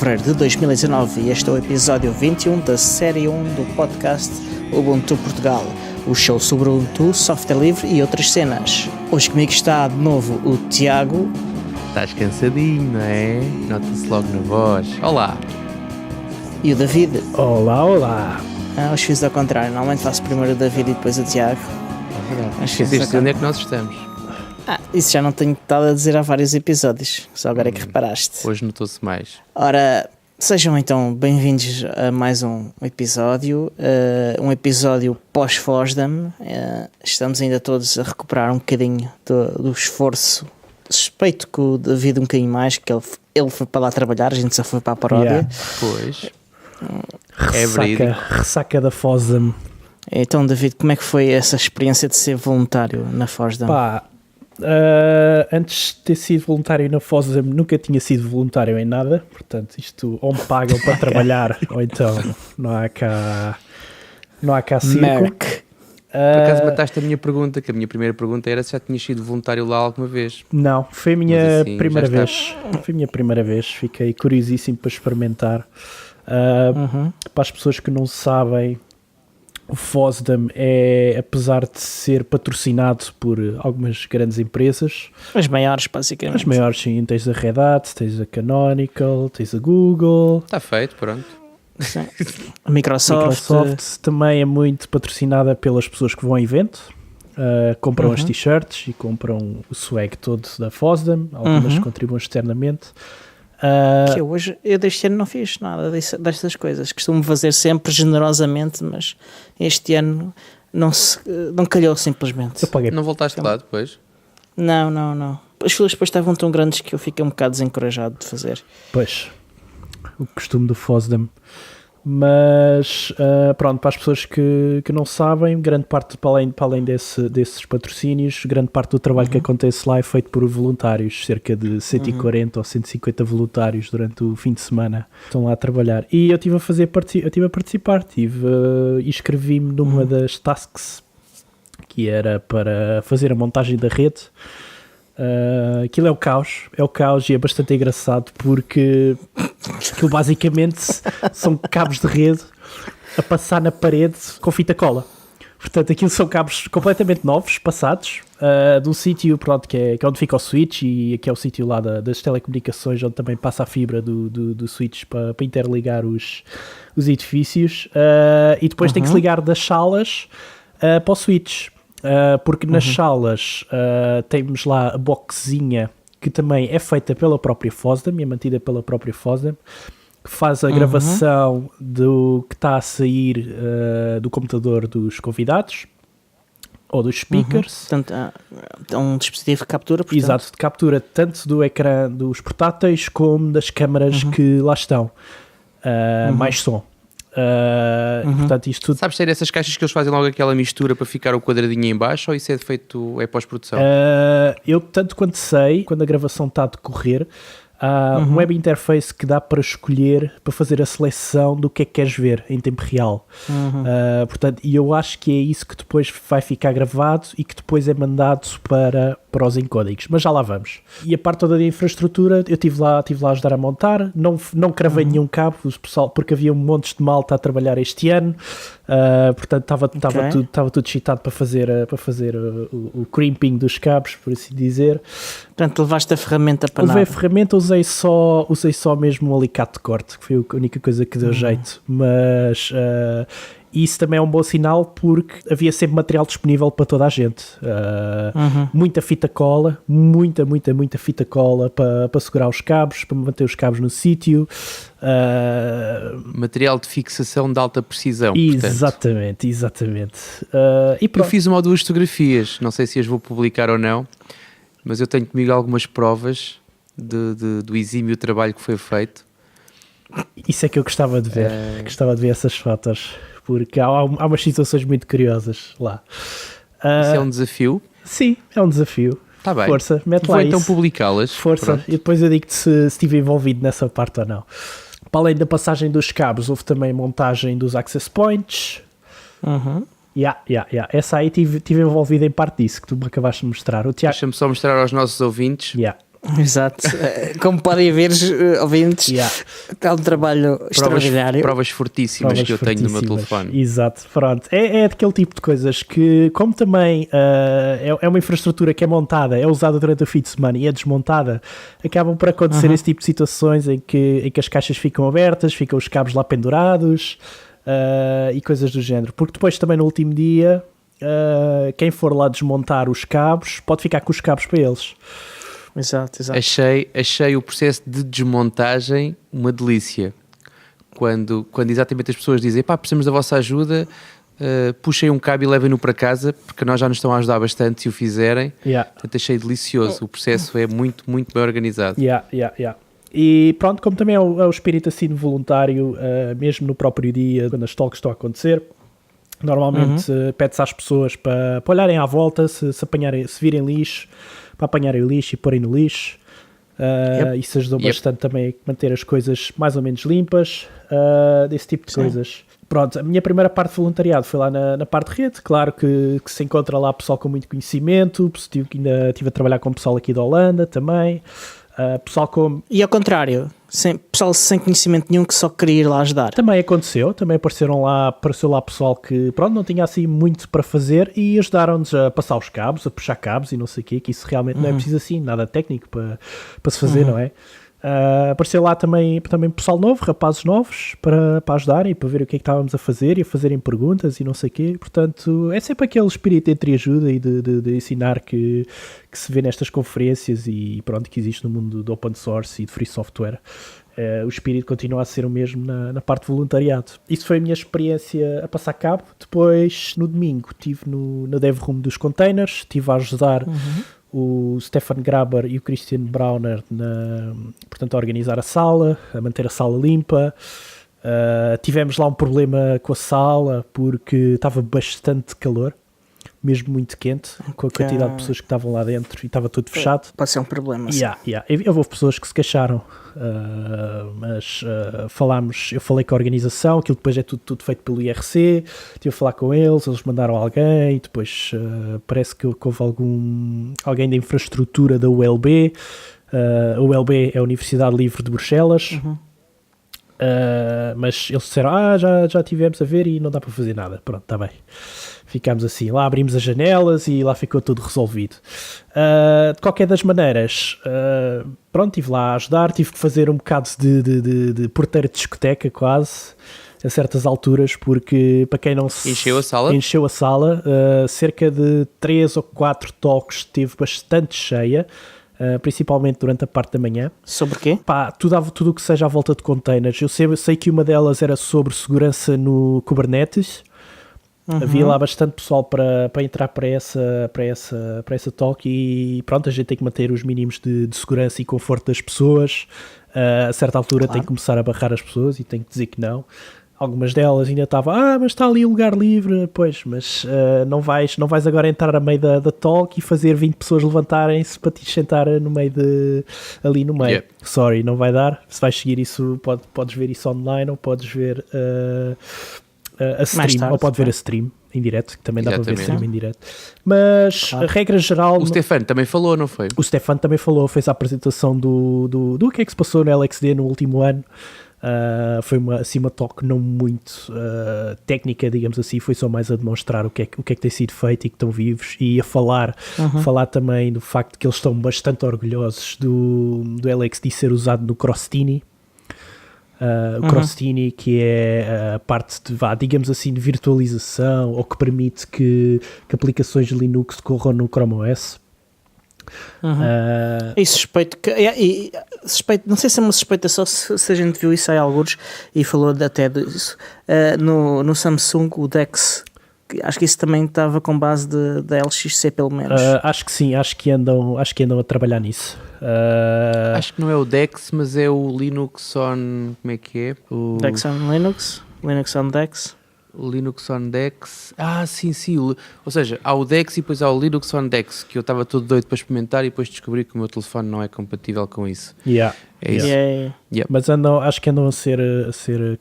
fevereiro de 2019 e este é o episódio 21 da série 1 do podcast Ubuntu Portugal, o show sobre o Ubuntu, software livre e outras cenas. Hoje comigo está de novo o Tiago. Estás cansadinho, não é? Nota-se logo na voz. Olá! E o David. Olá, olá! Hoje fiz ao contrário, normalmente faço primeiro o David e depois o Tiago. Esqueceste de onde é que nós estamos? Isso já não tenho estado a dizer há vários episódios, só agora é que reparaste. Hoje notou-se mais. Ora, sejam então bem-vindos a mais um episódio pós-FOSDEM. Estamos ainda todos a recuperar um bocadinho do esforço. Suspeito que o David um bocadinho mais, que ele foi para lá trabalhar, a gente só foi para a paródia. Yeah. Pois. Ressaca da FOSDEM. Então, David, como é que foi essa experiência de ser voluntário na FOSDEM? Antes de ter sido voluntário na FOSDEM, nunca tinha sido voluntário em nada. Portanto, isto ou me pagam para trabalhar, ou então não há cá circo. Merc. Por acaso mataste a minha pergunta, que a minha primeira pergunta era se já tinhas sido voluntário lá alguma vez. Não, foi a minha assim, primeira vez. Foi a minha primeira vez. Fiquei curiosíssimo para experimentar. Para as pessoas que não sabem, o FOSDEM é, apesar de ser patrocinado por algumas grandes empresas, As maiores, basicamente. as maiores, sim, tens a Red Hat, tens a Canonical, tens a Google. Está feito, pronto. Sim. A Microsoft. Também é muito patrocinada pelas pessoas que vão a evento, compram as t-shirts e compram o swag todo da FOSDEM, algumas contribuem externamente. Que eu deste ano não fiz nada destas coisas. Costumo fazer sempre generosamente, mas este ano não calhou simplesmente. Eu paguei. Não voltaste lá depois? Não. As filas depois estavam tão grandes que eu fiquei um bocado desencorajado de fazer. Pois, o costume do FOSDEM. Mas pronto, para as pessoas que não sabem, grande parte, para além desses patrocínios, grande parte do trabalho que acontece lá é feito por voluntários, cerca de 140 ou 150 voluntários durante o fim de semana estão lá a trabalhar. E eu estive a participar, inscrevi-me numa das tasks que era para fazer a montagem da rede. Aquilo é o caos e é bastante engraçado porque aquilo basicamente são cabos de rede a passar na parede com fita cola. Portanto, aquilo são cabos completamente novos, passados de um sítio, pronto, que é onde fica o switch, e que é o sítio lá das telecomunicações, onde também passa a fibra do switch para interligar os edifícios, e depois tem que se ligar das salas para o switch. Porque nas salas temos lá a boxinha que também é feita pela própria FOSDEM e é mantida pela própria FOSDEM, que faz a gravação do que está a sair do computador dos convidados ou dos speakers. Portanto, é um dispositivo de captura, portanto. Exato, de captura tanto do ecrã dos portáteis como das câmaras que lá estão. Mais som. Portanto, isto tudo... Sabes ser essas caixas que eles fazem logo aquela mistura para ficar o quadradinho em baixo, ou isso é feito, é pós-produção? Eu, tanto quanto sei, quando a gravação está a decorrer, há um web interface que dá para escolher, para fazer a seleção do que é que queres ver em tempo real. Portanto, e eu acho que é isso que depois vai ficar gravado e que depois é mandado para os encódigos, mas já lá vamos. E a parte toda da infraestrutura, eu estive lá a ajudar a montar, não cravei nenhum cabo, pessoal, porque havia um monte de malta a trabalhar este ano, portanto estava tudo cheatado para fazer o crimping dos cabos, por assim dizer. Portanto, levaste a ferramenta para Levei nada. a ferramenta, usei só mesmo um alicate de corte, que foi a única coisa que deu jeito, mas... isso também é um bom sinal porque havia sempre material disponível para toda a gente. Muita fita cola, muita fita cola para segurar os cabos, para manter os cabos no sítio. Material de fixação de alta precisão. Exatamente. E eu fiz uma ou duas fotografias, não sei se as vou publicar ou não, mas eu tenho comigo algumas provas do exímio trabalho que foi feito. Isso é que eu gostava de ver. Gostava de ver essas fotos, porque há umas situações muito curiosas lá. Isso é um desafio? Sim, é um desafio. Está bem. Força, mete lá vou então isso. publicá-las. Força, Pronto. e depois eu digo-te se estive envolvido nessa parte ou não. Para além da passagem dos cabos, houve também montagem dos access points. Essa aí estive envolvido em parte disso, que tu me acabaste de mostrar. Deixa-me só mostrar aos nossos ouvintes. Exato. Como podem ver, ouvintes, está um trabalho extraordinário. Provas fortíssimas que eu tenho no meu telefone. Exato, pronto. É daquele tipo de coisas que, como também é uma infraestrutura que é montada, é usada durante o fim de semana e é desmontada, acabam por acontecer esse tipo de situações em que as caixas ficam abertas, ficam os cabos lá pendurados e coisas do género. Porque depois também no último dia, quem for lá desmontar os cabos pode ficar com os cabos para eles. Exato. Achei o processo de desmontagem uma delícia. Quando exatamente as pessoas dizem, precisamos da vossa ajuda, puxem um cabo e levem-no para casa, porque nós já nos estão a ajudar bastante se o fizerem. Portanto, achei delicioso. O processo é muito, muito bem organizado. E pronto, como também é o espírito assim voluntário, mesmo no próprio dia, quando as talks estão a acontecer, normalmente pede-se às pessoas para olharem à volta, se virem lixo, para apanharem o lixo e porem no lixo. Isso ajudou bastante também a manter as coisas mais ou menos limpas, desse tipo de coisas. Pronto, a minha primeira parte de voluntariado foi lá na parte de rede. Claro que se encontra lá pessoal com muito conhecimento, ainda estive a trabalhar com pessoal aqui da Holanda também. Pessoal com... E ao contrário, pessoal sem conhecimento nenhum que só queria ir lá ajudar. Também aconteceu, apareceu lá pessoal que não tinha assim muito para fazer e ajudaram-nos a passar os cabos, a puxar cabos e não sei o quê, que isso realmente não é preciso assim, nada técnico para se fazer, não é? Apareceu lá também pessoal novo, rapazes novos, para ajudarem e para ver o que é que estávamos a fazer e a fazerem perguntas e não sei o quê. Portanto, é sempre aquele espírito entre ajuda e de ensinar que se vê nestas conferências e pronto, que existe no mundo do open source e de free software. O espírito continua a ser o mesmo na parte de voluntariado. Isso foi a minha experiência a passar cabo. Depois, no domingo, estive no dev room dos containers, estive a ajudar o Stefan Graber e o Christian Brauner portanto, a organizar a sala, a manter a sala limpa. Tivemos lá um problema com a sala porque estava bastante calor, mesmo muito quente, com a quantidade de pessoas que estavam lá dentro e estava tudo fechado. Pode ser um problema. Houve pessoas que se queixaram, mas eu falei com a organização, aquilo depois é tudo feito pelo IRC, estive a falar com eles mandaram alguém, depois parece que houve alguém da infraestrutura da ULB. A ULB é a Universidade Livre de Bruxelas. Mas eles disseram, já tivemos a ver e não dá para fazer nada. Pronto, está bem. Ficámos assim, lá abrimos as janelas e lá ficou tudo resolvido. De qualquer das maneiras, pronto, estive lá a ajudar, tive que fazer um bocado de porteiro de discoteca quase, a certas alturas, porque para quem não se... Encheu a sala, cerca de 3 ou 4 talks esteve bastante cheia, principalmente durante a parte da manhã. Sobre quê? Tudo o que seja à volta de containers. Eu sei que uma delas era sobre segurança no Kubernetes. Havia lá bastante pessoal para entrar para essa talk e pronto, a gente tem que manter os mínimos de segurança e conforto das pessoas. A certa altura tem que começar a barrar as pessoas e tem que dizer que não. Algumas delas ainda estavam, mas está ali o lugar livre, pois, mas não vais agora entrar a meio da talk e fazer 20 pessoas levantarem-se para te sentar ali no meio. Sorry, não vai dar. Se vais seguir isso, podes ver isso online ou podes ver a stream, ou pode ver a stream em direto, que também dá para ver stream em direto. Mas a regra geral... O Stefan também falou, não foi? O Stefan também falou, fez a apresentação do que é que se passou no LXD no último ano. Foi uma talk não muito técnica, digamos assim, foi só mais a demonstrar o que é que tem sido feito e que estão vivos e a falar também do facto de que eles estão bastante orgulhosos do LXD ser usado no Crostini. O Crostini, que é a parte digamos assim, de virtualização ou que permite que aplicações de Linux corram no Chrome OS. E suspeito que não sei se é uma suspeita só se a gente viu isso aí alguns e falou até disso no Samsung, o DeX, acho que isso também estava com base da LXC pelo menos. Acho que sim, acho que andam a trabalhar nisso. Acho que não é o DeX, mas é o Linux on... como é que é? DeX on Linux? Linux on DeX? Linux on DeX. Sim. Ou seja, há o DeX e depois há o Linux on DeX, que eu estava todo doido para experimentar e depois descobri que o meu telefone não é compatível com isso. É isso. Yeah. Mas acho que andam a ser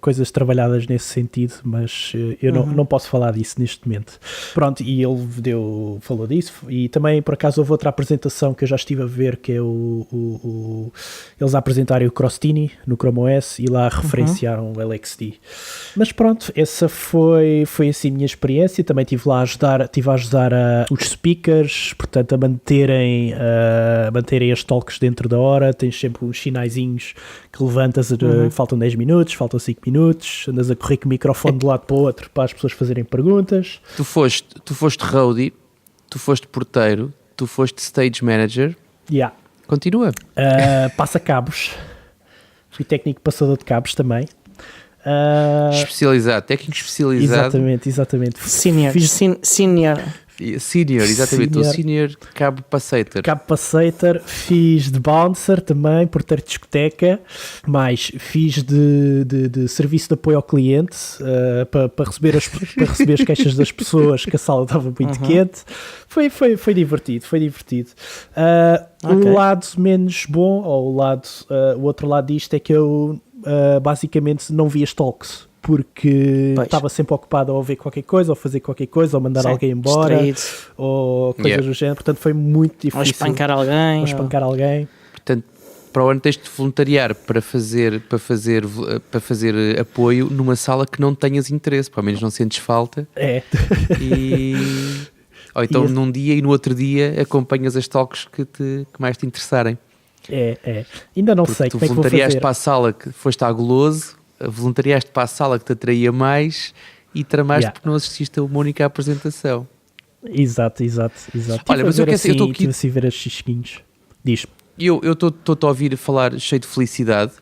coisas trabalhadas nesse sentido, mas eu não posso falar disso neste momento. Pronto, e ele falou disso, e também por acaso houve outra apresentação que eu já estive a ver, que é eles apresentarem o Crostini no Chrome OS e lá referenciaram o LXD. Mas pronto, essa foi assim a minha experiência. Também estive a ajudar os speakers, portanto a manterem as talks dentro da hora. Tens sempre os sinaizinhos que levantas, faltam 10 minutos, faltam 5 minutos, andas a correr com o microfone de um lado para o outro para as pessoas fazerem perguntas. Tu foste roadie, tu foste porteiro, tu foste stage manager. Yeah. Continua. Passa cabos. Fui técnico passador de cabos também. Especializado, técnico especializado. Exatamente. Senior. Senior, exatamente. O senior cabo passeiter. Cabo passeiter, fiz de bouncer também, porteiro de discoteca, mas fiz de serviço de apoio ao cliente, para receber as queixas das pessoas, que a sala estava muito quente. Foi divertido. O lado menos bom, ou o outro lado disto, é que eu basicamente não vi as talks, porque estava sempre ocupado a ouvir qualquer coisa, ou fazer qualquer coisa, ou mandar alguém embora, ou coisas do género. Portanto, foi muito difícil. Ou espancar alguém. Portanto, para o ano tens de voluntariar para fazer apoio numa sala que não tenhas interesse, pelo menos não sentes falta. Ou então num dia e no outro dia acompanhas as talks que mais te interessarem. Ainda não porque sei como é que vou fazer. Voluntariaste para a sala que foste à Goloso, voluntariaste para a sala que te atraía mais e tramaste porque não assististe a uma única apresentação. Exato. Olha, mas eu estou aqui a ver as xisquinhos. Diz-me. Eu estou a ouvir falar cheio de felicidade.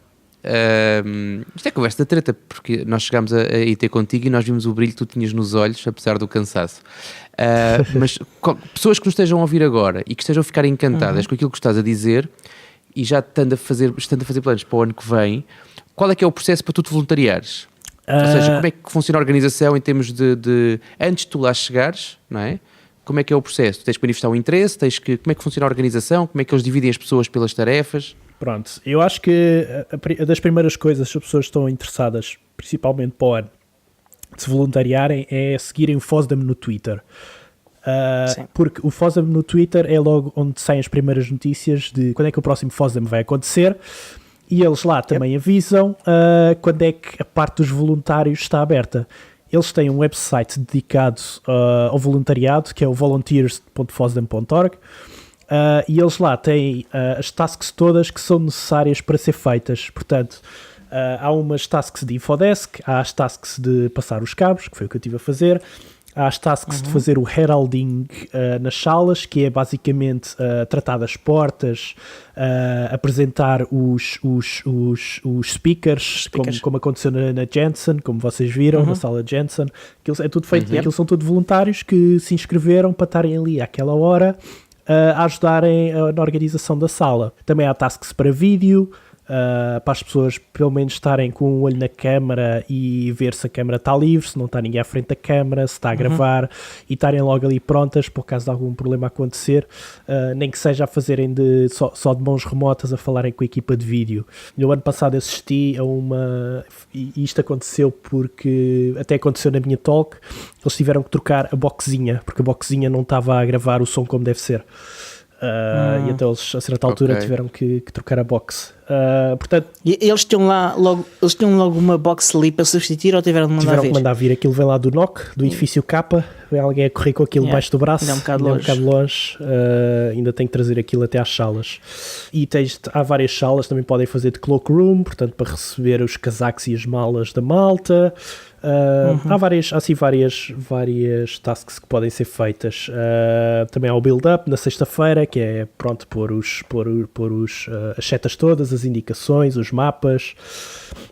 Isto é conversa da treta, porque nós chegámos a ir ter contigo e nós vimos o brilho que tu tinhas nos olhos, apesar do cansaço. Mas pessoas que nos estejam a ouvir agora e que estejam a ficar encantadas com aquilo que estás a dizer e já estando a fazer planos para o ano que vem, qual é que é o processo para tu te voluntariares? Ou seja, como é que funciona a organização em termos de antes de tu lá chegares, não é? Como é que é o processo? Tens que manifestar um interesse? Como é que funciona a organização? Como é que eles dividem as pessoas pelas tarefas? Pronto, eu acho que das primeiras coisas que as pessoas estão interessadas, principalmente para o ano, de se voluntariarem, é seguirem o FOSDEM no Twitter. Porque o FOSDEM no Twitter é logo onde saem as primeiras notícias de quando é que o próximo FOSDEM vai acontecer, e eles lá também avisam quando é que a parte dos voluntários está aberta. Eles têm um website dedicado ao voluntariado, que é o volunteers.fosdem.org, e eles lá têm as tasks todas que são necessárias para ser feitas. Portanto, há umas tasks de infodesk, há as tasks de passar os cabos, que foi o que eu estive a fazer, há as tasks de fazer o heralding nas salas, que é basicamente tratar das portas, apresentar os speakers. Como aconteceu na Jensen, como vocês viram, na sala Jensen. Aquilo é tudo feito, aquilo são todos voluntários que se inscreveram para estarem ali àquela hora a ajudarem na organização da sala. Também há tasks para vídeo, para as pessoas pelo menos estarem com um olho na câmara e ver se a câmara está livre, se não está ninguém à frente da câmara, se está a gravar, e estarem logo ali prontas por caso de algum problema acontecer, nem que seja a fazerem só de mãos remotas, a falarem com a equipa de vídeo. No ano passado assisti a e isto aconteceu porque até aconteceu na minha talk, eles tiveram que trocar a boxinha, porque a boxinha não estava a gravar o som como deve ser. E então eles a certa altura tiveram que trocar a box. Portanto, e eles tinham logo uma box ali para substituir, ou tiveram que mandar vir? Aquilo vem lá do NOC, do edifício K, vem alguém a correr com aquilo debaixo do braço, ainda é um bocado longe. Ainda tem que trazer aquilo até às salas. E há várias salas, também podem fazer de cloakroom, portanto para receber os casacos e as malas da malta. Há várias tasks que podem ser feitas. Também há o build-up na sexta-feira, que é pronto, pôr as setas todas, as indicações, os mapas,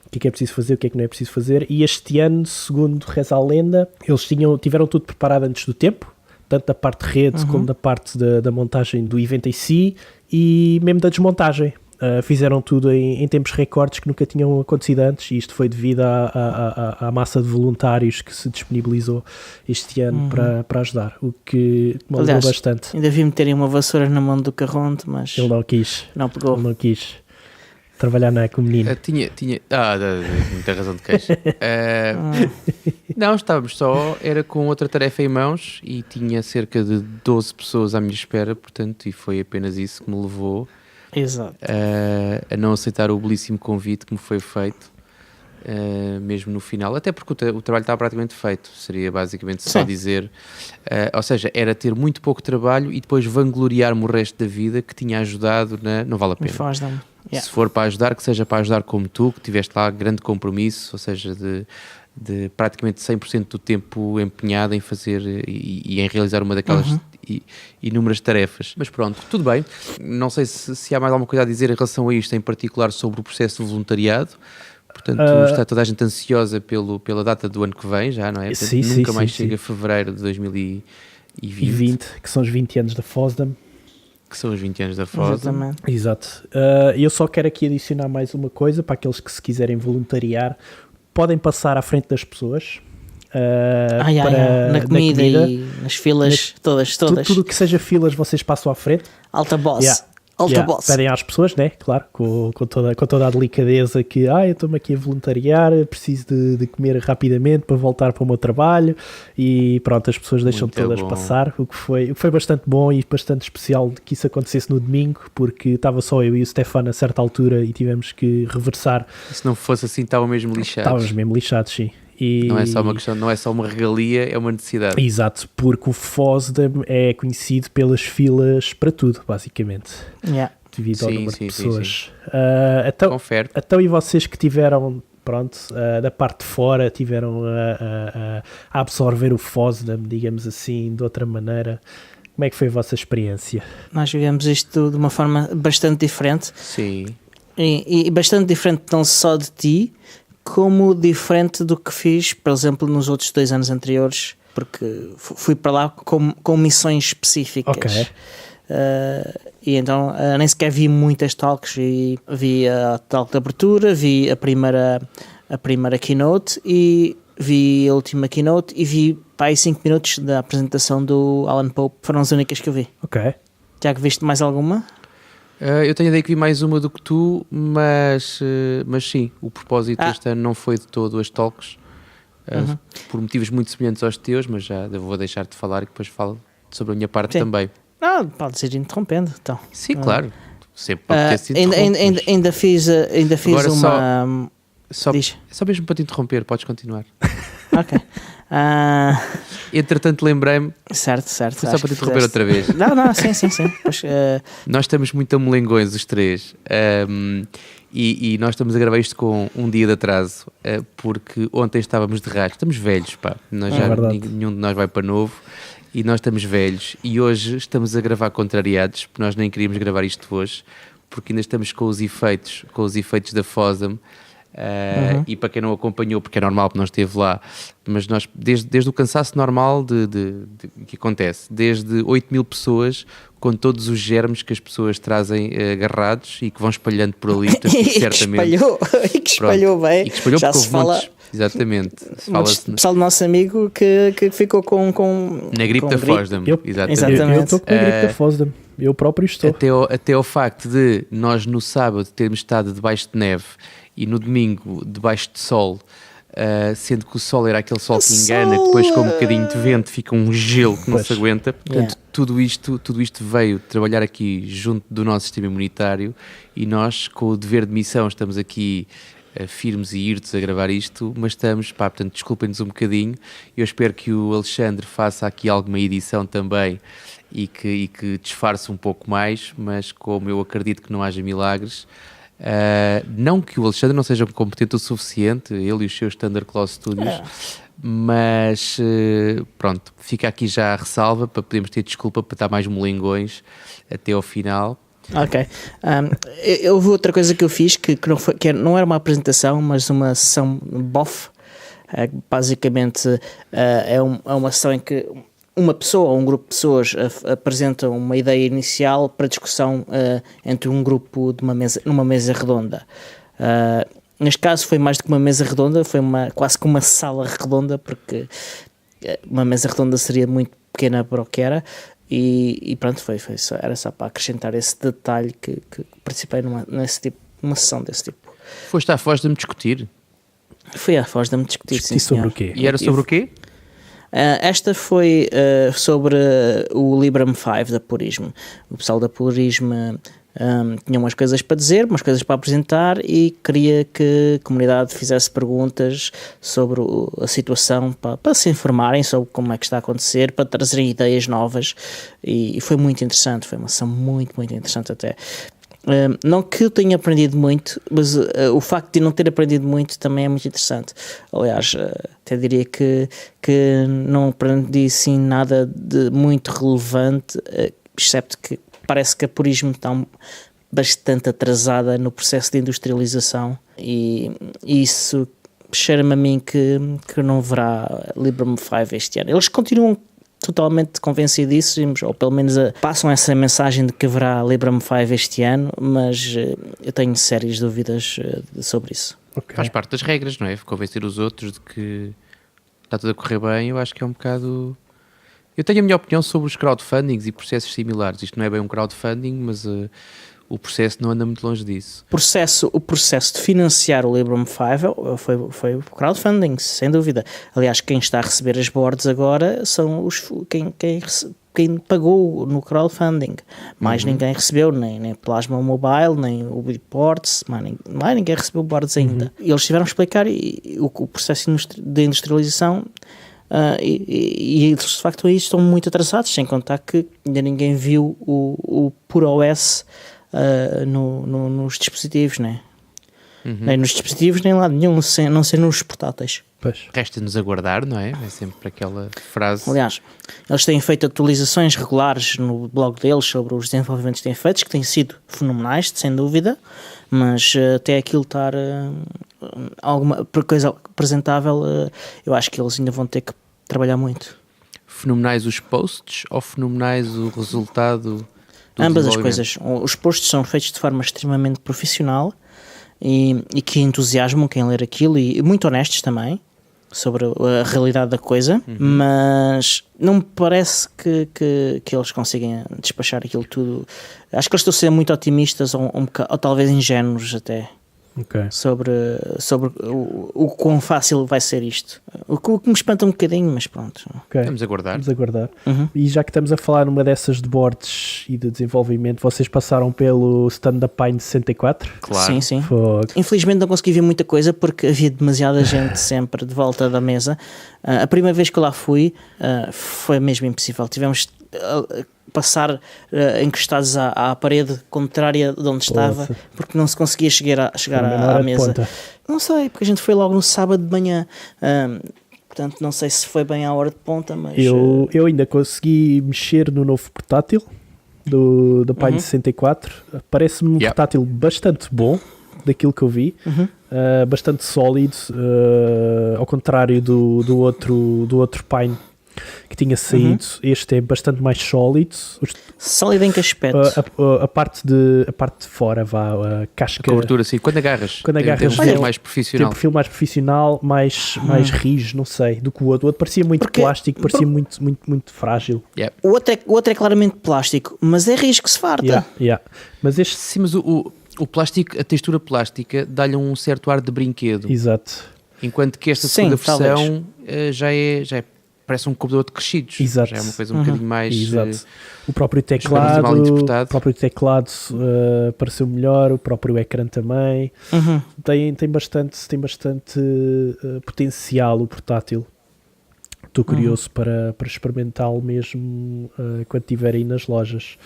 o que é preciso fazer, o que é que não é preciso fazer. E este ano, segundo reza a lenda, eles tiveram tudo preparado antes do tempo, tanto da parte de rede como da parte da montagem do evento em si, e mesmo da desmontagem. Fizeram tudo em tempos recordes que nunca tinham acontecido antes, e isto foi devido à massa de voluntários que se disponibilizou este ano para ajudar, o que me alegrou bastante. Ainda vi meterem uma vassoura na mão do Carronte, mas ele não quis. Não pegou. Ele não quis. trabalhar com o menino? Tinha muita razão de queixa. Não, estávamos só, era com outra tarefa em mãos e tinha cerca de 12 pessoas à minha espera, portanto, e foi apenas isso que me levou Exato. a não aceitar o belíssimo convite que me foi feito, mesmo no final, até porque o trabalho estava praticamente feito, seria basicamente só dizer, ou seja, era ter muito pouco trabalho e depois vangloriar-me o resto da vida que tinha ajudado, não vale a pena. Yeah. Se for para ajudar, que seja para ajudar como tu, que tiveste lá grande compromisso, ou seja, de praticamente 100% do tempo empenhado em fazer e em realizar uma daquelas inúmeras tarefas. Mas pronto, tudo bem. Não sei se há mais alguma coisa a dizer em relação a isto, em particular sobre o processo de voluntariado. Portanto, está toda a gente ansiosa pela data do ano que vem, já, não é? Portanto, nunca mais chega fevereiro de 2020. Que são os 20 anos da FOSDEM. Que são os 20 anos da FOSDEM. Exato. Eu só quero aqui adicionar mais uma coisa para aqueles que se quiserem voluntariar. Podem passar à frente das pessoas. Na comida e nas filas, todas. Tudo que seja filas, vocês passam à frente. Alta boss. Boss. Pedem às pessoas, né? Claro, com toda a delicadeza que eu estou-me aqui a voluntariar, preciso de comer rapidamente para voltar para o meu trabalho e pronto, as pessoas deixam todas passar, o que foi bastante bom e bastante especial que isso acontecesse no domingo, porque estava só eu e o Stefano a certa altura e tivemos que reversar. Se não fosse assim, estavam mesmo lixados. Estávamos mesmo lixados, sim. Não é só uma questão, não é só uma regalia, é uma necessidade. Exato, porque o FOSDEM é conhecido pelas filas para tudo, basicamente. Devido ao número de pessoas. Então, e vocês que tiveram, da parte de fora, tiveram a absorver o FOSDEM, digamos assim, de outra maneira, como é que foi a vossa experiência? Nós vivemos isto de uma forma bastante diferente. Sim. E bastante diferente não só de ti, como diferente do que fiz, por exemplo, nos outros 2 anos anteriores, porque fui para lá com missões específicas. Ok. E então nem sequer vi muitas talks, vi a talk de abertura, vi a primeira keynote e vi a última keynote e vi aí 5 minutos da apresentação do Alan Pope, foram as únicas que eu vi. Ok. Tiago, viste mais alguma? Eu tenho a ideia que vi mais uma do que tu, mas sim, o propósito este ano não foi de todo as talks, por motivos muito semelhantes aos teus, mas já vou deixar de falar e depois falo sobre a minha parte também. Pode ir interrompendo, então. Sim, claro, sempre pode ter sido interrompido. Ainda fiz agora uma... Só mesmo para te interromper, podes continuar. Ok. Entretanto, lembrei-me. Certo. Foi só para te interromper outra vez. Não, sim. Pois, nós estamos muito amolengões, os três. E nós estamos a gravar isto com um dia de atraso, porque ontem estávamos de rasgo. Estamos velhos, pá. Nenhum de nós vai para novo. E nós estamos velhos. E hoje estamos a gravar contrariados, porque nós nem queríamos gravar isto hoje, porque ainda estamos com os efeitos da FOSDEM. E para quem não acompanhou, porque é normal, porque não esteve lá, mas nós, desde o cansaço normal que acontece, desde 8.000 pessoas, com todos os germes que as pessoas trazem agarrados e que vão espalhando por ali, certamente. E que espalhou bem. E que espalhou já porque se fala. Muitos, exatamente. Pessoal do nosso amigo que ficou com na gripe da FOSDEM. Exatamente. Eu estou com a gripe da FOSDEM. Eu próprio estou. Até ao facto de nós no sábado termos estado debaixo de neve e no domingo debaixo de sol, sendo que o sol era aquele sol que engana, que depois com um bocadinho de vento fica um gelo que não se aguenta. Portanto, tudo isto veio trabalhar aqui junto do nosso sistema imunitário e nós, com o dever de missão, estamos aqui firmes e irtos a gravar isto, mas estamos, portanto, desculpem-nos um bocadinho. Eu espero que o Alexandre faça aqui alguma edição também e que disfarce um pouco mais, mas como eu acredito que não haja milagres, não que o Alexandre não seja competente o suficiente, ele e os seus Thunder Claw Studios, mas pronto, fica aqui já a ressalva para podermos ter desculpa para estar mais molengões até ao final. Ok. Houve outra coisa que eu fiz que não era uma apresentação, mas uma sessão BOF. Basicamente é uma sessão em que uma pessoa ou um grupo de pessoas apresentam uma ideia inicial para discussão entre um grupo numa mesa redonda. Neste caso foi mais do que uma mesa redonda, foi quase que uma sala redonda, porque uma mesa redonda seria muito pequena para o que era. E pronto, era só para acrescentar esse detalhe que participei nesse tipo uma sessão desse tipo. Foste à Foz de me discutir? Fui à Foz de me discutir, sim, sobre senhor. o quê? E era sobre o quê? Esta foi sobre o Librem 5 da Purismo. O pessoal da Purismo tinha umas coisas para dizer, umas coisas para apresentar e queria que a comunidade fizesse perguntas sobre a situação para se informarem sobre como é que está a acontecer, para trazerem ideias novas e foi muito interessante, foi uma ação muito, muito interessante até. Não que eu tenha aprendido muito, mas o facto de não ter aprendido muito também é muito interessante. Aliás, até diria que não aprendi assim nada de muito relevante, excepto que parece que a Purismo está bastante atrasada no processo de industrialização e isso cheira-me a mim que não haverá Librem 5 este ano. Eles continuam totalmente convencidíssimos, ou pelo menos passam essa mensagem de que haverá Librem 5 este ano, mas eu tenho sérias dúvidas sobre isso. Okay. Faz parte das regras, não é? Convencer os outros de que está tudo a correr bem, eu acho que é um bocado... Eu tenho a minha opinião sobre os crowdfundings e processos similares. Isto não é bem um crowdfunding, mas o processo não anda muito longe disso. O processo de financiar o Librem 5 foi o crowdfunding, sem dúvida. Aliás, quem está a receber as boards agora são quem pagou no crowdfunding. Mais ninguém recebeu, nem Plasma Mobile, nem o Biports, mais ninguém recebeu boards ainda. E eles tiveram a explicar o processo de industrialização. E eles de facto aí estão muito atrasados, sem contar que ainda ninguém viu o PureOS nos dispositivos, né? Nem nos dispositivos, nem lá nenhum, não ser nos portáteis. Resta-nos aguardar, não é? É sempre aquela frase. Aliás, eles têm feito atualizações regulares no blog deles sobre os desenvolvimentos que têm feito, que têm sido fenomenais, sem dúvida, mas até aquilo estar alguma coisa apresentável, eu acho que eles ainda vão ter que trabalhar muito. Fenomenais os posts ou fenomenais o resultado do Ambas as coisas. Os posts são feitos de forma extremamente profissional e que entusiasmam quem ler aquilo e muito honestos também sobre a realidade da coisa, mas não me parece que eles consigam despachar aquilo tudo. Acho que eles estão a ser muito otimistas ou talvez ingênuos até. Okay. Sobre o quão fácil vai ser isto. O que me espanta um bocadinho, mas pronto. Okay. Vamos aguardar. E já que estamos a falar numa dessas de boards e de desenvolvimento, vocês passaram pelo Stand Up Pine 64? Claro. Sim. Infelizmente não consegui ver muita coisa porque havia demasiada gente sempre de volta da mesa. A primeira vez que eu lá fui foi mesmo impossível. Tivemos passar encostados à parede contrária de onde estava, porque não se conseguia chegar à mesa. Ponta. Não sei, porque a gente foi logo no sábado de manhã, portanto não sei se foi bem à hora de ponta, mas... Eu ainda consegui mexer no novo portátil do Pine 64, parece-me um portátil bastante bom, daquilo que eu vi, bastante sólido, ao contrário do outro Pine que tinha saído. Este é bastante mais sólido. Sólido em que aspecto? A parte de fora, a casca. A cobertura, sim. Quando agarras tem um perfil mais profissional. Tem um perfil mais profissional, mais rijo, não sei, do que o outro. O outro parecia muito plástico, parecia muito frágil. Yeah. O outro é claramente plástico, mas é rijo que se farta. Mas este... Sim, mas o plástico, a textura plástica dá-lhe um certo ar de brinquedo. Exato. Enquanto que esta segunda versão já é parece um computador de crescidos. Exato. Já é uma coisa um bocadinho mais... Exato. O próprio teclado pareceu melhor, o próprio ecrã também. Tem bastante potencial o portátil. Estou curioso para experimentá-lo mesmo quando estiver aí nas lojas.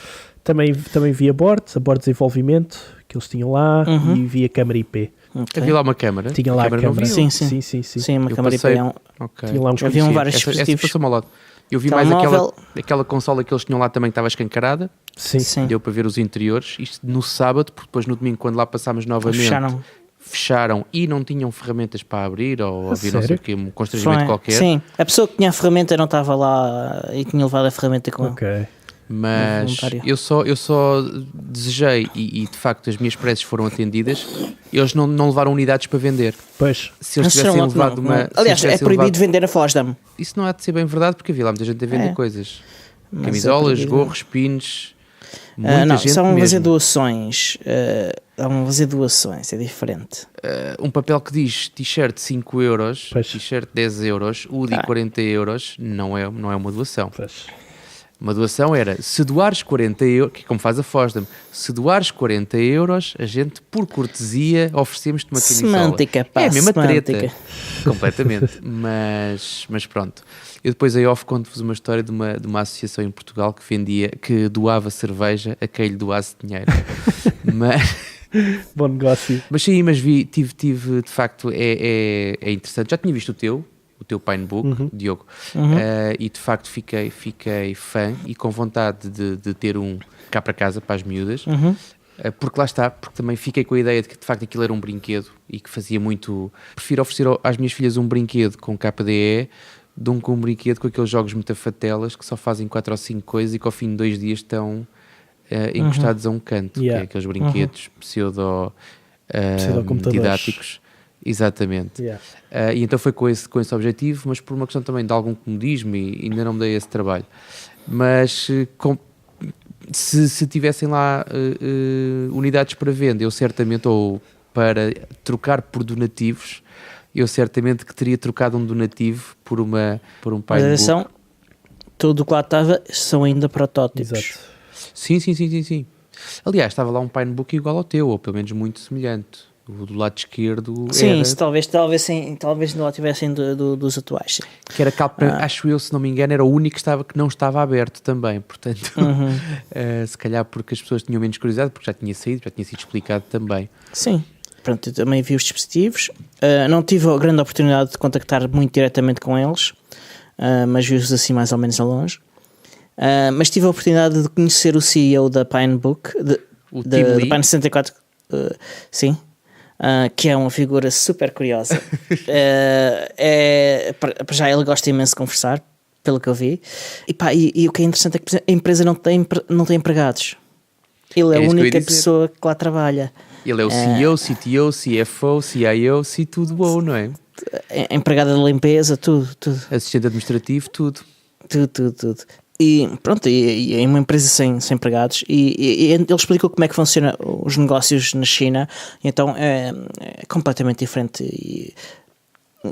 Também vi a board desenvolvimento que eles tinham lá e vi a câmara IP. Okay. Havia lá uma câmara? Tinha lá a câmara. Sim. Sim, uma câmara IP. Okay. Haviam vários dispositivos. Essa passou-me ao lado. Eu vi mais aquela consola que eles tinham lá também que estava escancarada. Sim. Deu para ver os interiores. Isto no sábado, porque depois no domingo, quando lá passámos novamente, fecharam e não tinham ferramentas para abrir ou havia não sei o que, um constrangimento qualquer. Sim, a pessoa que tinha a ferramenta não estava lá e tinha levado a ferramenta com ele. Mas eu só desejei e de facto as minhas preces foram atendidas. Eles não levaram unidades para vender. Pois. Se eles tivessem levado uma... Aliás, é proibido vender a Fosdam. Isso não há de ser bem verdade, porque havia lá muita gente a vender coisas. Camisolas, gorros, pins, Muita Não, gente são mesmo. fazer doações. Vão fazer doações, é diferente. Um papel que diz t-shirt 5 euros, Pois. t-shirt 10 euros, UDI 40 euros, não é uma doação. Pois. Uma doação era, se doares 40 euros, que é como faz a Fosdem, se doares 40 euros, a gente, por cortesia, oferecemos-te uma camisola. Semântica, pá, É a mesma semântica. treta. Completamente. Mas pronto. Eu depois aí off conto-vos uma história de uma associação em Portugal que doava cerveja a quem lhe doasse dinheiro. Bom negócio. Mas sim, tive de facto, é interessante. Já tinha visto o teu Pinebook, Diogo, e de facto fiquei fã e com vontade de ter um cá para casa, para as miúdas, porque lá está, porque também fiquei com a ideia de que de facto aquilo era um brinquedo e que fazia muito... Prefiro oferecer às minhas filhas um brinquedo com KDE de com um brinquedo com aqueles jogos metafatelas que só fazem 4 ou 5 coisas e que ao fim de 2 dias estão encostados a um canto, que é aqueles brinquedos Pseudo-computadores. didáticos. Exatamente. Yeah. E então foi com esse objetivo, mas por uma questão também de algum comodismo e ainda não me dei esse trabalho. Mas se tivessem lá unidades para venda, eu certamente, ou para trocar por donativos, eu certamente que teria trocado um donativo por um Mas Pinebook. atenção, tudo o que lá estava são ainda protótipos. Exato. Sim. Aliás, estava lá um Pinebook igual ao teu, ou pelo menos muito semelhante. O do lado esquerdo Sim, era... se talvez não tivessem dos atuais. Que era acho eu, se não me engano, era o único que não estava aberto também, portanto, se calhar porque as pessoas tinham menos curiosidade, porque já tinha sido explicado também. Sim, pronto, eu também vi os dispositivos. Não tive a grande oportunidade de contactar muito diretamente com eles, mas vi-os assim mais ou menos a longe. Mas tive a oportunidade de conhecer o CEO da Pinebook, da Pine 64, sim. Que é uma figura super curiosa. Para já ele gosta imenso de conversar, pelo que eu vi. E o que é interessante é que a empresa não tem empregados. Ele é a única pessoa que lá trabalha. Ele é o CEO, CTO, CFO, CIO, tudo, não é? Empregada de limpeza, tudo. Assistente administrativo, tudo. Tudo. E pronto, e é uma empresa sem empregados e ele explicou como é que funciona os negócios na China, então é completamente diferente. E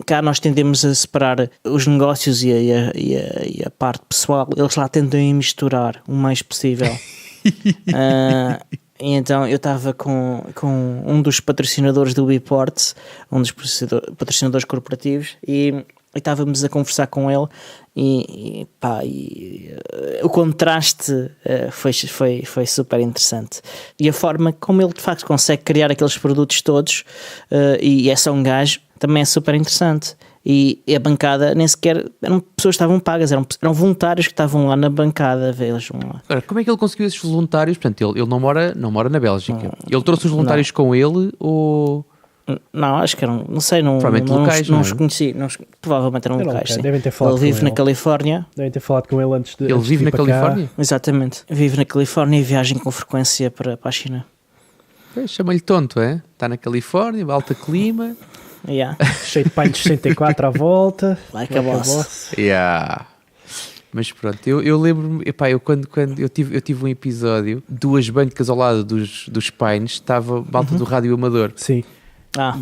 cá nós tendemos a separar os negócios e a parte pessoal, eles lá tendem a misturar o mais possível. E então eu estava com um dos patrocinadores do Bports, um dos patrocinadores corporativos, e estávamos a conversar com ele e o contraste foi super interessante, e a forma como ele de facto consegue criar aqueles produtos todos, e é só um gajo, também é super interessante. E a bancada nem sequer eram pessoas que estavam pagas, eram voluntários que estavam lá na bancada. Vejam lá. Agora, como é que ele conseguiu esses voluntários? Portanto, ele não mora na Bélgica. Ele trouxe os voluntários com ele ou... Não, acho que eram, não sei, não os conheci, provavelmente eram locais. Devem ter falado ele vive na Califórnia. Devem ter falado com ele antes de. Ele vive na Califórnia? Exatamente, vive na Califórnia e viaja com frequência para a China. Chama-lhe tonto, é? Está na Califórnia, alta clima. Yeah. Cheio de Pine 64 à volta. Like a boss. Yeah. Mas pronto, eu lembro-me, quando eu tive um episódio, 2 bancas ao lado dos Pines, estava malta do rádio amador. Sim.